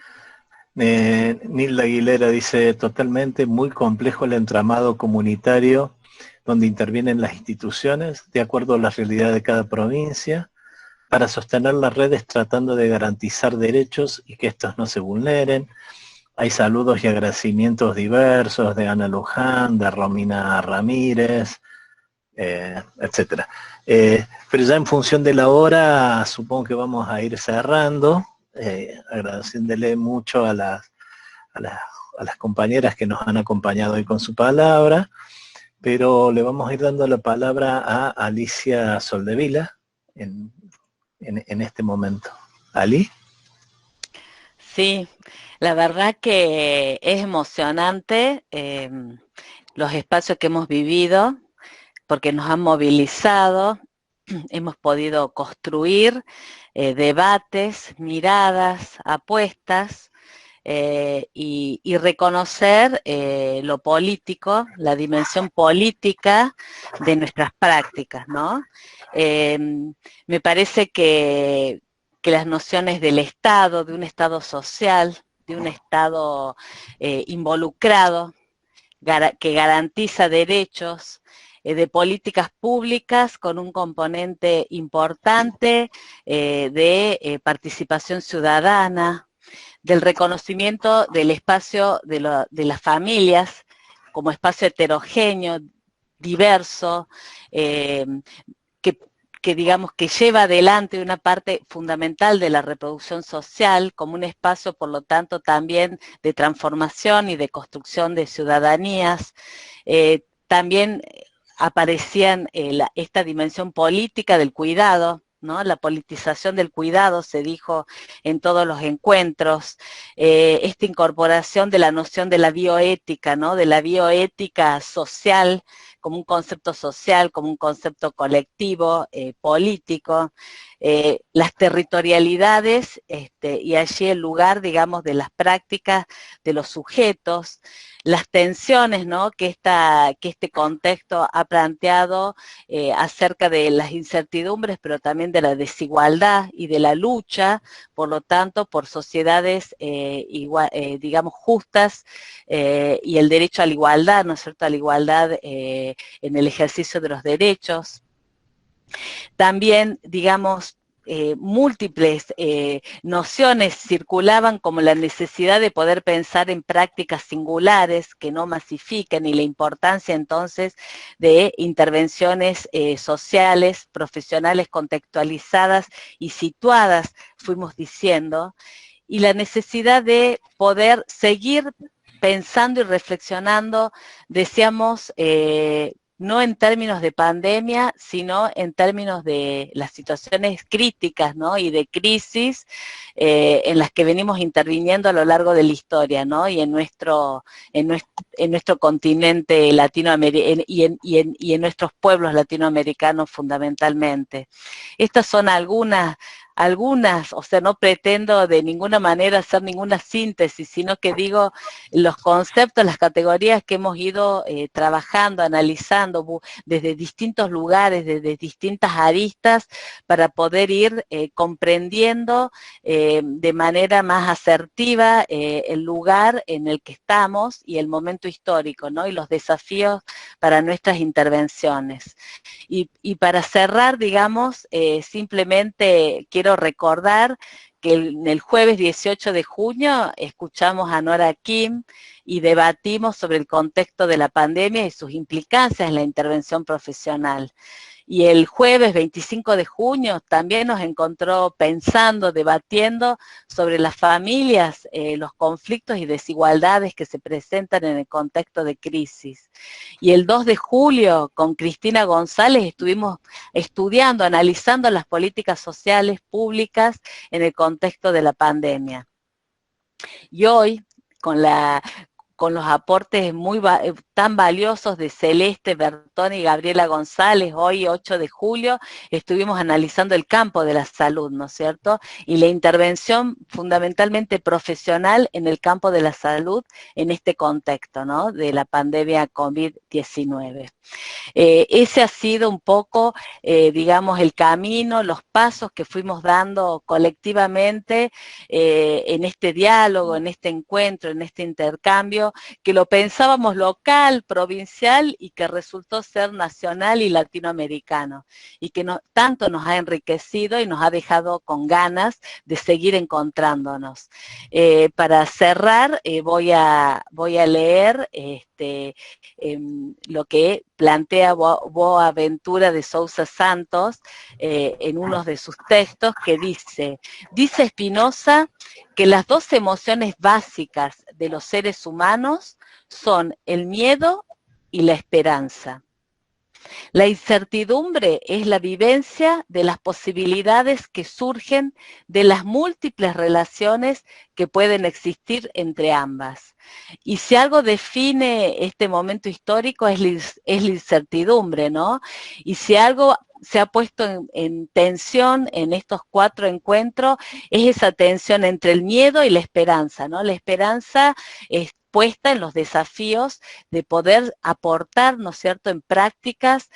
Nilda Aguilera dice, totalmente muy complejo el entramado comunitario donde intervienen las instituciones de acuerdo a la realidad de cada provincia para sostener las redes tratando de garantizar derechos y que estos no se vulneren. Hay saludos y agradecimientos diversos de Ana Luján, de Romina Ramírez, etcétera. Pero ya en función de la hora, supongo que vamos a ir cerrando. Agradeciéndole mucho a las compañeras que nos han acompañado hoy con su palabra, pero le vamos a ir dando la palabra a Alicia Soldevila en este momento. ¿Ali? Sí, la verdad que es emocionante los espacios que hemos vivido, porque nos han movilizado, hemos podido construir debates, miradas, apuestas, y reconocer lo político, la dimensión política de nuestras prácticas, ¿no? Me parece que las nociones del Estado, de un Estado social, de un Estado involucrado, que garantiza derechos, de políticas públicas con un componente importante de participación ciudadana, del reconocimiento del espacio de las familias como espacio heterogéneo, diverso, que digamos que lleva adelante una parte fundamental de la reproducción social como un espacio, por lo tanto, también de transformación y de construcción de ciudadanías. También aparecían esta dimensión política del cuidado, ¿no? La politización del cuidado se dijo en todos los encuentros, esta incorporación de la noción de la bioética, ¿no? De la bioética social, como un concepto social, como un concepto colectivo, político, las territorialidades, y allí el lugar, digamos, de las prácticas de los sujetos, las tensiones, ¿no? que este contexto ha planteado acerca de las incertidumbres, pero también de la desigualdad y de la lucha, por lo tanto, por sociedades digamos, justas, y el derecho a la igualdad, ¿no es cierto?, a la igualdad en el ejercicio de los derechos. También, digamos, múltiples nociones circulaban como la necesidad de poder pensar en prácticas singulares que no masifiquen y la importancia entonces de intervenciones sociales, profesionales contextualizadas y situadas, fuimos diciendo, y la necesidad de poder seguir pensando y reflexionando, decíamos, no en términos de pandemia, sino en términos de las situaciones críticas, ¿no? Y de crisis en las que venimos interviniendo a lo largo de la historia, ¿no? Y en nuestro continente latinoamericano y en nuestros pueblos latinoamericanos fundamentalmente. Estas son algunas, o sea, no pretendo de ninguna manera hacer ninguna síntesis, sino que digo los conceptos, las categorías que hemos ido trabajando, analizando desde distintos lugares, desde distintas aristas, para poder ir comprendiendo de manera más asertiva el lugar en el que estamos y el momento histórico, ¿no? Y los desafíos para nuestras intervenciones. Y para cerrar, digamos, simplemente quiero recordar que en el jueves 18 de junio escuchamos a Nora Kim y debatimos sobre el contexto de la pandemia y sus implicancias en la intervención profesional. Y el jueves 25 de junio también nos encontró pensando, debatiendo sobre las familias, los conflictos y desigualdades que se presentan en el contexto de crisis. Y el 2 de julio con Cristina González estuvimos estudiando, analizando las políticas sociales públicas en el contexto de la pandemia. Y hoy, con los aportes tan valiosos de Celeste Bertón y Gabriela González, hoy 8 de julio, estuvimos analizando el campo de la salud, ¿no es cierto? Y la intervención fundamentalmente profesional en el campo de la salud en este contexto, ¿no? De la pandemia COVID-19. Ese ha sido un poco, digamos, el camino, los pasos que fuimos dando colectivamente en este diálogo, en este encuentro, en este intercambio, que lo pensábamos local, provincial y que resultó ser nacional y latinoamericano, y que tanto nos ha enriquecido y nos ha dejado con ganas de seguir encontrándonos. Para cerrar, voy a leer lo que plantea Boaventura de Sousa Santos en uno de sus textos, que dice Spinoza que las dos emociones básicas de los seres humanos son el miedo y la esperanza. La incertidumbre es la vivencia de las posibilidades que surgen de las múltiples relaciones que pueden existir entre ambas. Y si algo define este momento histórico es la incertidumbre, ¿no? Y si algo se ha puesto en tensión en estos 4 encuentros, es esa tensión entre el miedo y la esperanza, ¿no? La esperanza es puesta en los desafíos de poder aportar, ¿no es cierto?, en prácticas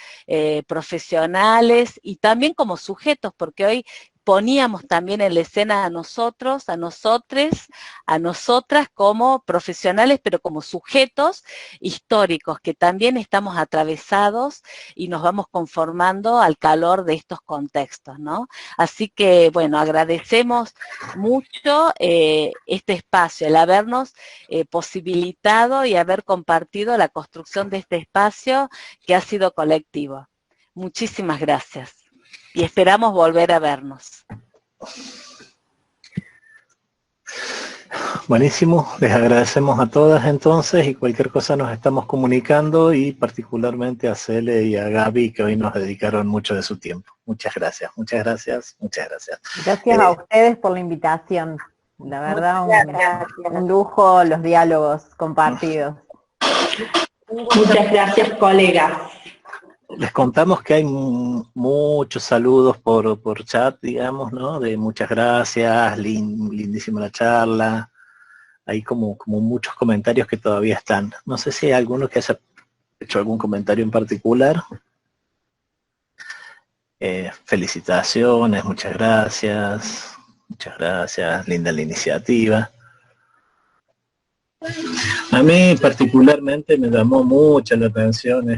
profesionales y también como sujetos, porque hoy poníamos también en la escena a nosotros, a nosotres, a nosotras como profesionales, pero como sujetos históricos, que también estamos atravesados y nos vamos conformando al calor de estos contextos, ¿no? Así que, bueno, agradecemos mucho este espacio, el habernos posibilitado y haber compartido la construcción de este espacio que ha sido colectivo. Muchísimas gracias. Y esperamos volver a vernos. Buenísimo, les agradecemos a todas entonces y cualquier cosa nos estamos comunicando y particularmente a Cele y a Gaby que hoy nos dedicaron mucho de su tiempo. Muchas gracias, muchas gracias, muchas gracias. Gracias a ustedes por la invitación. La verdad, un lujo los diálogos compartidos. Muchas gracias, colegas. Les contamos que hay muchos saludos por chat, digamos, ¿no? De muchas gracias, lindísima la charla. Hay como muchos comentarios que todavía están. No sé si hay alguno que haya hecho algún comentario en particular. Felicitaciones, muchas gracias, linda la iniciativa. A mí particularmente me llamó mucho la atención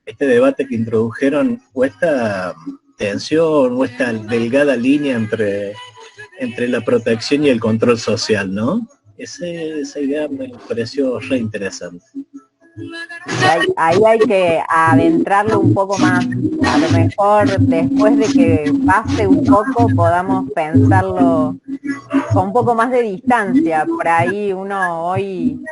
este debate que introdujeron, o esta tensión, o esta delgada línea entre la protección y el control social, ¿no? Esa idea me pareció re interesante. Ahí hay que adentrarlo un poco más. A lo mejor después de que pase un poco podamos pensarlo con un poco más de distancia. Por ahí uno hoy,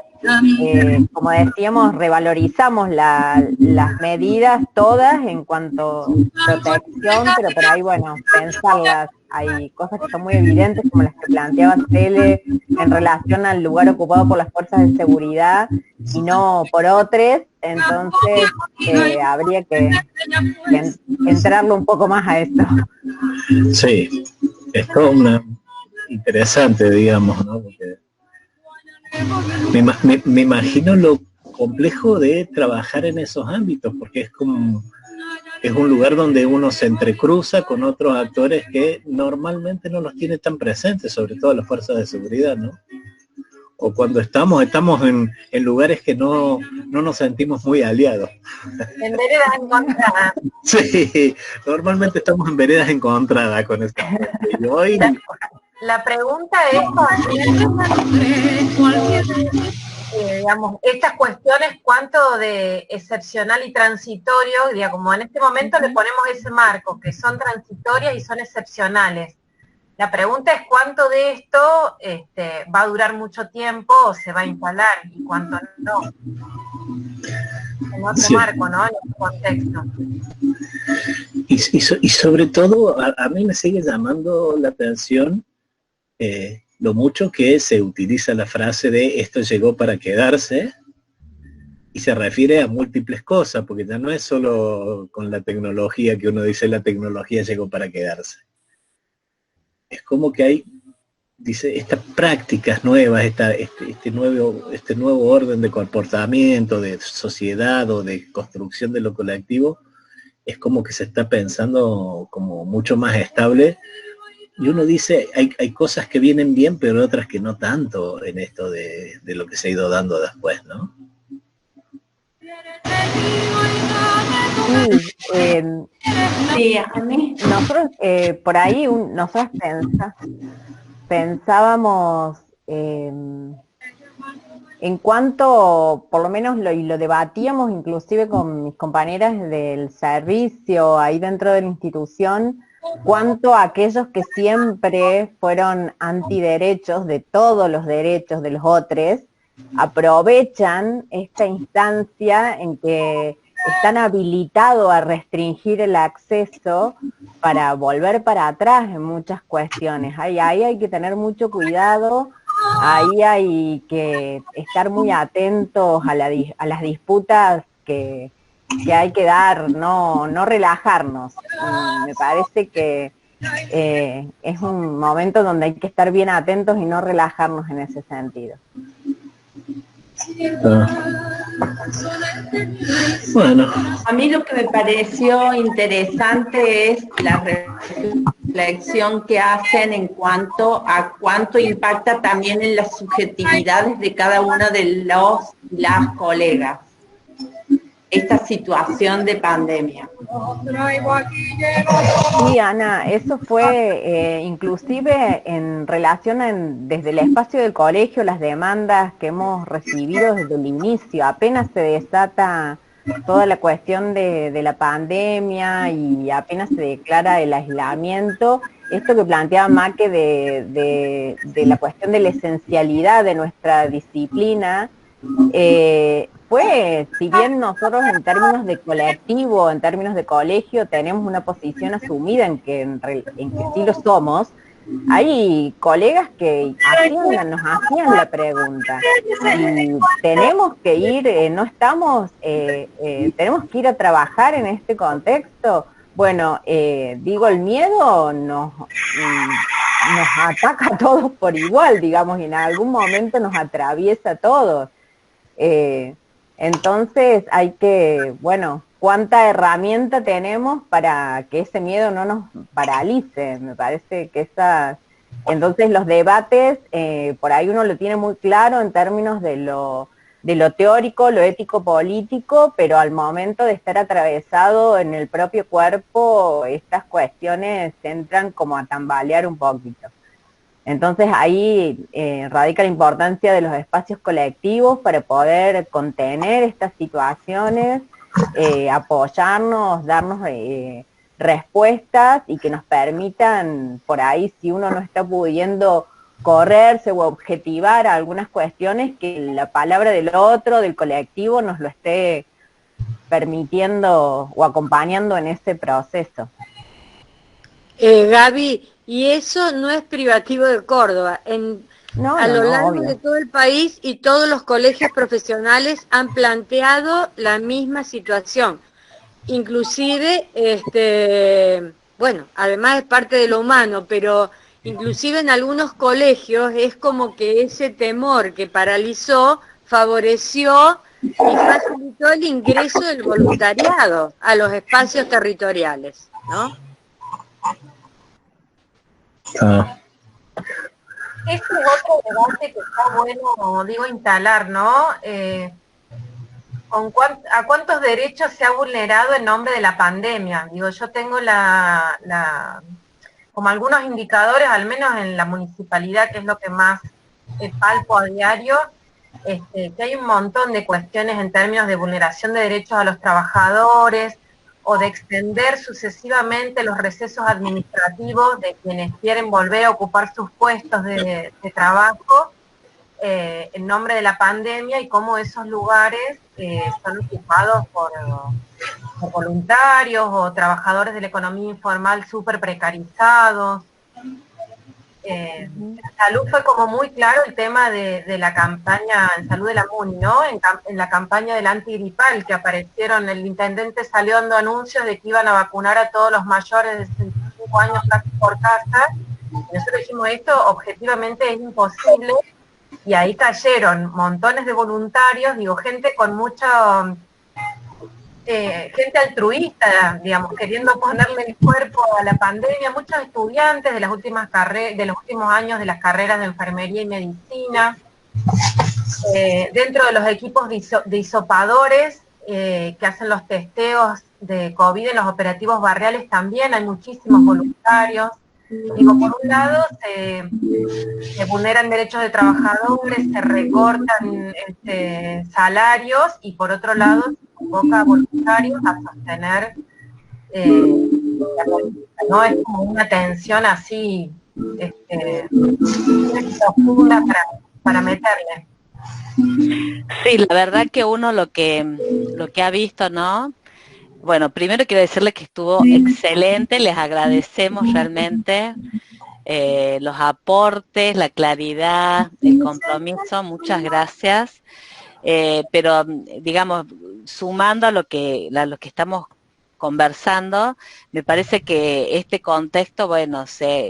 como decíamos, revalorizamos las medidas todas en cuanto a protección, pero por ahí, bueno, pensarlas. Hay cosas que son muy evidentes, como las que planteaba Cele, en relación al lugar ocupado por las fuerzas de seguridad y no por otros. Entonces habría que entrarlo un poco más a esto. Sí, es todo interesante, digamos, ¿no? Porque me imagino lo complejo de trabajar en esos ámbitos, porque es un lugar donde uno se entrecruza con otros actores que normalmente no los tiene tan presentes, sobre todo las fuerzas de seguridad, ¿no? O cuando estamos en lugares que no nos sentimos muy aliados. En veredas encontradas. Sí, normalmente estamos en veredas encontradas con esta gente. Y hoy... La pregunta es, digamos, estas cuestiones, cuánto de excepcional y transitorio, digamos, como en este momento le ponemos ese marco, que son transitorias y son excepcionales. La pregunta es cuánto de esto va a durar mucho tiempo o se va a instalar y cuánto no. En otro marco, ¿no? En otro contexto. Y sobre todo, a mí me sigue llamando la atención lo mucho que se utiliza la frase de esto llegó para quedarse, y se refiere a múltiples cosas, porque ya no es solo con la tecnología que uno dice la tecnología llegó para quedarse. Es como que hay, dice, estas prácticas nuevas, este nuevo orden de comportamiento, de sociedad o de construcción de lo colectivo, es como que se está pensando como mucho más estable. Y uno dice, hay cosas que vienen bien, pero otras que no tanto en esto de lo que se ha ido dando después, ¿no? Sí, a mí. Nosotros, por ahí, nosotros pensábamos en cuanto, por lo menos lo debatíamos inclusive con mis compañeras del servicio ahí dentro de la institución, cuanto a aquellos que siempre fueron antiderechos de todos los derechos de los otros, aprovechan esta instancia en que están habilitados a restringir el acceso para volver para atrás en muchas cuestiones. Ahí hay que tener mucho cuidado, ahí hay que estar muy atentos a las disputas que hay que dar, no relajarnos. Me parece que es un momento donde hay que estar bien atentos y no relajarnos en ese sentido. Bueno, a mí lo que me pareció interesante es la reflexión que hacen en cuanto a cuánto impacta también en las subjetividades de cada uno de las colegas esta situación de pandemia. Sí, Ana, eso fue inclusive en relación desde el espacio del colegio, las demandas que hemos recibido desde el inicio, apenas se desata toda la cuestión de la pandemia y apenas se declara el aislamiento, esto que planteaba Maque de la cuestión de la esencialidad de nuestra disciplina, pues, si bien nosotros en términos de colectivo, en términos de colegio, tenemos una posición asumida en que sí lo somos, hay colegas que nos hacían la pregunta, y tenemos que ir, tenemos que ir a trabajar en este contexto. Bueno, digo, el miedo nos ataca a todos por igual, digamos, y en algún momento nos atraviesa a todos. Entonces hay que, bueno, cuánta herramienta tenemos para que ese miedo no nos paralice. Me parece que entonces los debates, por ahí uno lo tiene muy claro en términos de lo teórico, lo ético-político, pero al momento de estar atravesado en el propio cuerpo, estas cuestiones entran como a tambalear un poquito. Entonces ahí radica la importancia de los espacios colectivos para poder contener estas situaciones, apoyarnos, darnos respuestas y que nos permitan, por ahí, si uno no está pudiendo correrse o objetivar algunas cuestiones, que la palabra del otro, del colectivo, nos lo esté permitiendo o acompañando en ese proceso. Gaby, y eso no es privativo de Córdoba. A lo largo de todo el país y todos los colegios profesionales han planteado la misma situación. Inclusive, bueno, además es parte de lo humano, pero inclusive en algunos colegios es como que ese temor que paralizó favoreció y facilitó el ingreso del voluntariado a los espacios territoriales, ¿no? Este es otro debate que está bueno, digo, instalar, ¿no? ¿A cuántos derechos se ha vulnerado en nombre de la pandemia? Digo, yo tengo como algunos indicadores, al menos en la municipalidad, que es lo que más palpo a diario, que hay un montón de cuestiones en términos de vulneración de derechos a los trabajadores, o de extender sucesivamente los recesos administrativos de quienes quieren volver a ocupar sus puestos de trabajo en nombre de la pandemia, y cómo esos lugares son ocupados por voluntarios o trabajadores de la economía informal súper precarizados. En salud fue como muy claro el tema de la campaña en salud de la MUNI, ¿no? En la campaña del antigripal que aparecieron, el intendente salió dando anuncios de que iban a vacunar a todos los mayores de 65 años casi por casa, y nosotros dijimos, esto objetivamente es imposible, y ahí cayeron montones de voluntarios, digo, gente con mucha... gente altruista, digamos, queriendo ponerle el cuerpo a la pandemia, muchos estudiantes de las últimas de los últimos años de las carreras de enfermería y medicina, dentro de los equipos de hisopadores que hacen los testeos de COVID en los operativos barriales también hay muchísimos voluntarios. Digo, por un lado se vulneran derechos de trabajadores, se recortan salarios, y por otro lado se convoca a voluntarios a sostener la política, ¿no? Es como una tensión así profunda para meterle. Sí, la verdad que uno lo que ha visto, ¿no? Bueno, primero quiero decirle que estuvo excelente, les agradecemos realmente los aportes, la claridad, el compromiso, muchas gracias. Pero digamos, sumando a lo que estamos conversando, me parece que este contexto, bueno,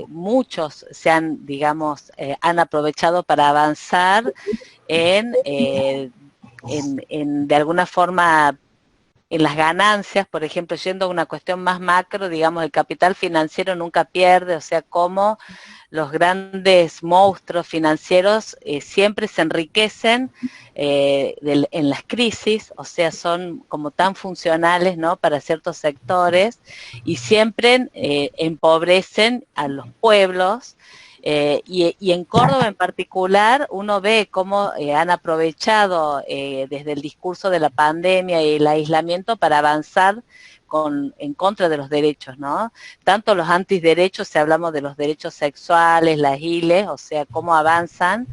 muchos se han, digamos, han aprovechado para avanzar de alguna forma en las ganancias, por ejemplo, yendo a una cuestión más macro, digamos, el capital financiero nunca pierde, o sea, cómo los grandes monstruos financieros siempre se enriquecen en las crisis, o sea, son como tan funcionales, ¿no?, para ciertos sectores, y siempre empobrecen a los pueblos. Y en Córdoba en particular uno ve cómo han aprovechado desde el discurso de la pandemia y el aislamiento para avanzar en contra de los derechos, ¿no? Tanto los antiderechos, si hablamos de los derechos sexuales, las ILES, o sea, cómo avanzan,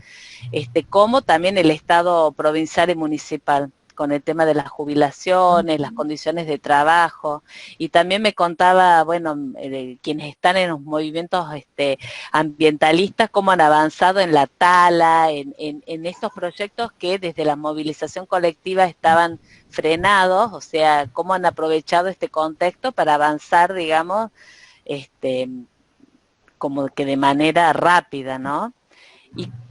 como también el Estado provincial y municipal con el tema de las jubilaciones, las condiciones de trabajo, y también me contaba, bueno, quienes están en los movimientos ambientalistas, cómo han avanzado en la tala, en estos proyectos que desde la movilización colectiva estaban frenados, o sea, cómo han aprovechado este contexto para avanzar, digamos, como que de manera rápida, ¿no?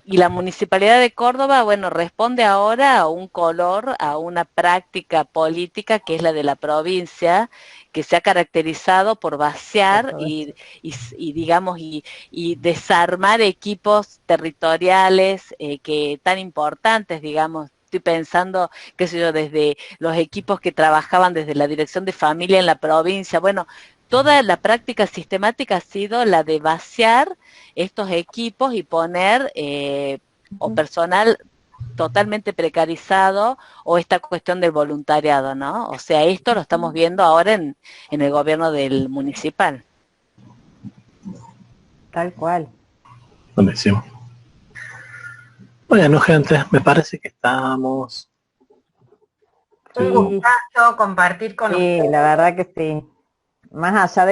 Y la Municipalidad de Córdoba, bueno, responde ahora a un color, a una práctica política que es la de la provincia, que se ha caracterizado por vaciar digamos, y desarmar equipos territoriales que tan importantes, digamos. Estoy pensando, qué sé yo, desde los equipos que trabajaban desde la Dirección de Familia en la provincia. Bueno, toda la práctica sistemática ha sido la de vaciar estos equipos y poner o personal totalmente precarizado o esta cuestión del voluntariado, ¿no? O sea, esto lo estamos viendo ahora en el gobierno del municipal. Tal cual. Buenísimo. Bueno, gente, me parece que estamos... Un gustazo compartir con ustedes. Sí, la verdad que sí. Más allá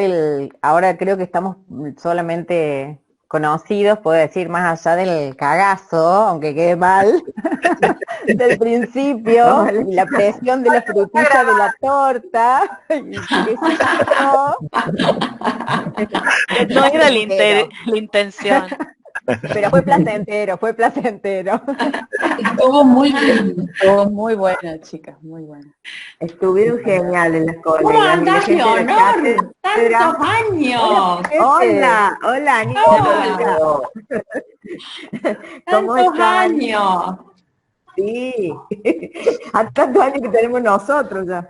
ahora creo que estamos solamente conocidos, puedo decir, más allá del cagazo, aunque quede mal, del principio, y la presión de la frutilla de la torta, y no era la intención. Pero fue placentero, fue placentero. Estuvo muy bien, estuvo muy buena, chicas, muy buena. Estuvieron geniales las colegas. ¿Cómo andás, Leonor? ¡Tantos años! Hola, hola, Anita. ¿Cómo ¡Tantos están? años! Sí, a tantos años que tenemos nosotros ya.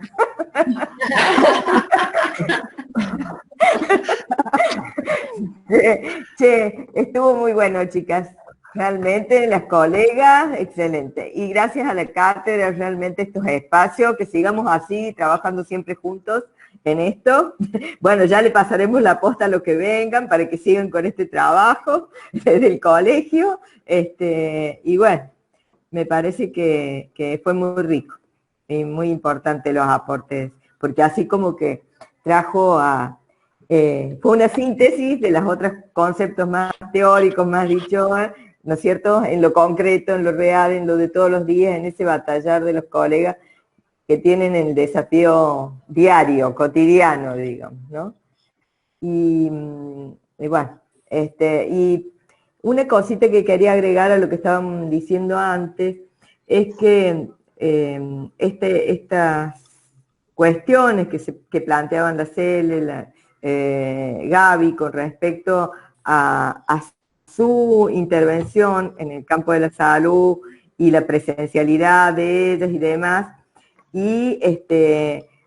Che, estuvo muy bueno, chicas. Realmente las colegas, excelente. Y gracias a la cátedra, realmente estos espacios, que sigamos así, trabajando siempre juntos en esto. Bueno, ya le pasaremos la posta a los que vengan para que sigan con este trabajo desde el colegio. Y bueno, me parece que fue muy rico y muy importante los aportes, porque así como que trajo fue una síntesis de los otros conceptos más teóricos, más dichos, ¿no es cierto?, en lo concreto, en lo real, en lo de todos los días, en ese batallar de los colegas que tienen el desafío diario, cotidiano, digamos, ¿no? Y bueno, y una cosita que quería agregar a lo que estaban diciendo antes, es que estas cuestiones que planteaban la Cele, Gaby, con respecto a su intervención en el campo de la salud y la presencialidad de ellas y demás, y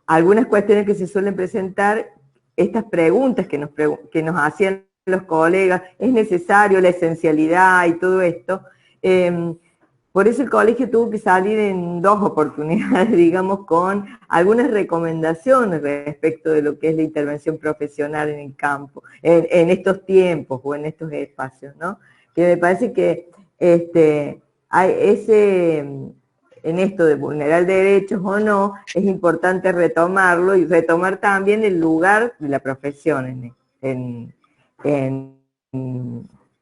algunas cuestiones que se suelen presentar, estas preguntas que nos hacían los colegas, ¿es necesario la esencialidad y todo esto? Por eso el colegio tuvo que salir en 2 oportunidades, digamos, con algunas recomendaciones respecto de lo que es la intervención profesional en el campo, en estos tiempos o en estos espacios, ¿no? Que me parece que hay en esto de vulnerar derechos o no, es importante retomarlo y retomar también el lugar de la profesión en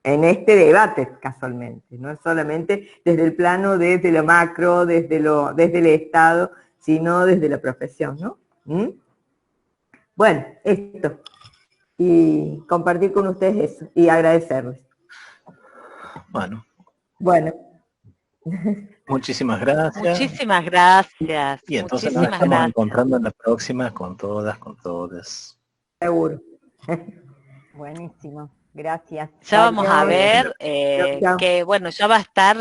este debate, casualmente. No es solamente desde el plano, desde lo macro, desde el Estado, sino desde la profesión, ¿no? Bueno, esto. Y compartir con ustedes eso, y agradecerles. Bueno. Muchísimas gracias. Muchísimas gracias. Y entonces nos estamos encontrando en la próxima con todas, con todos. Seguro. Buenísimo. Gracias. Ya vamos a ver que, bueno, ya va a estar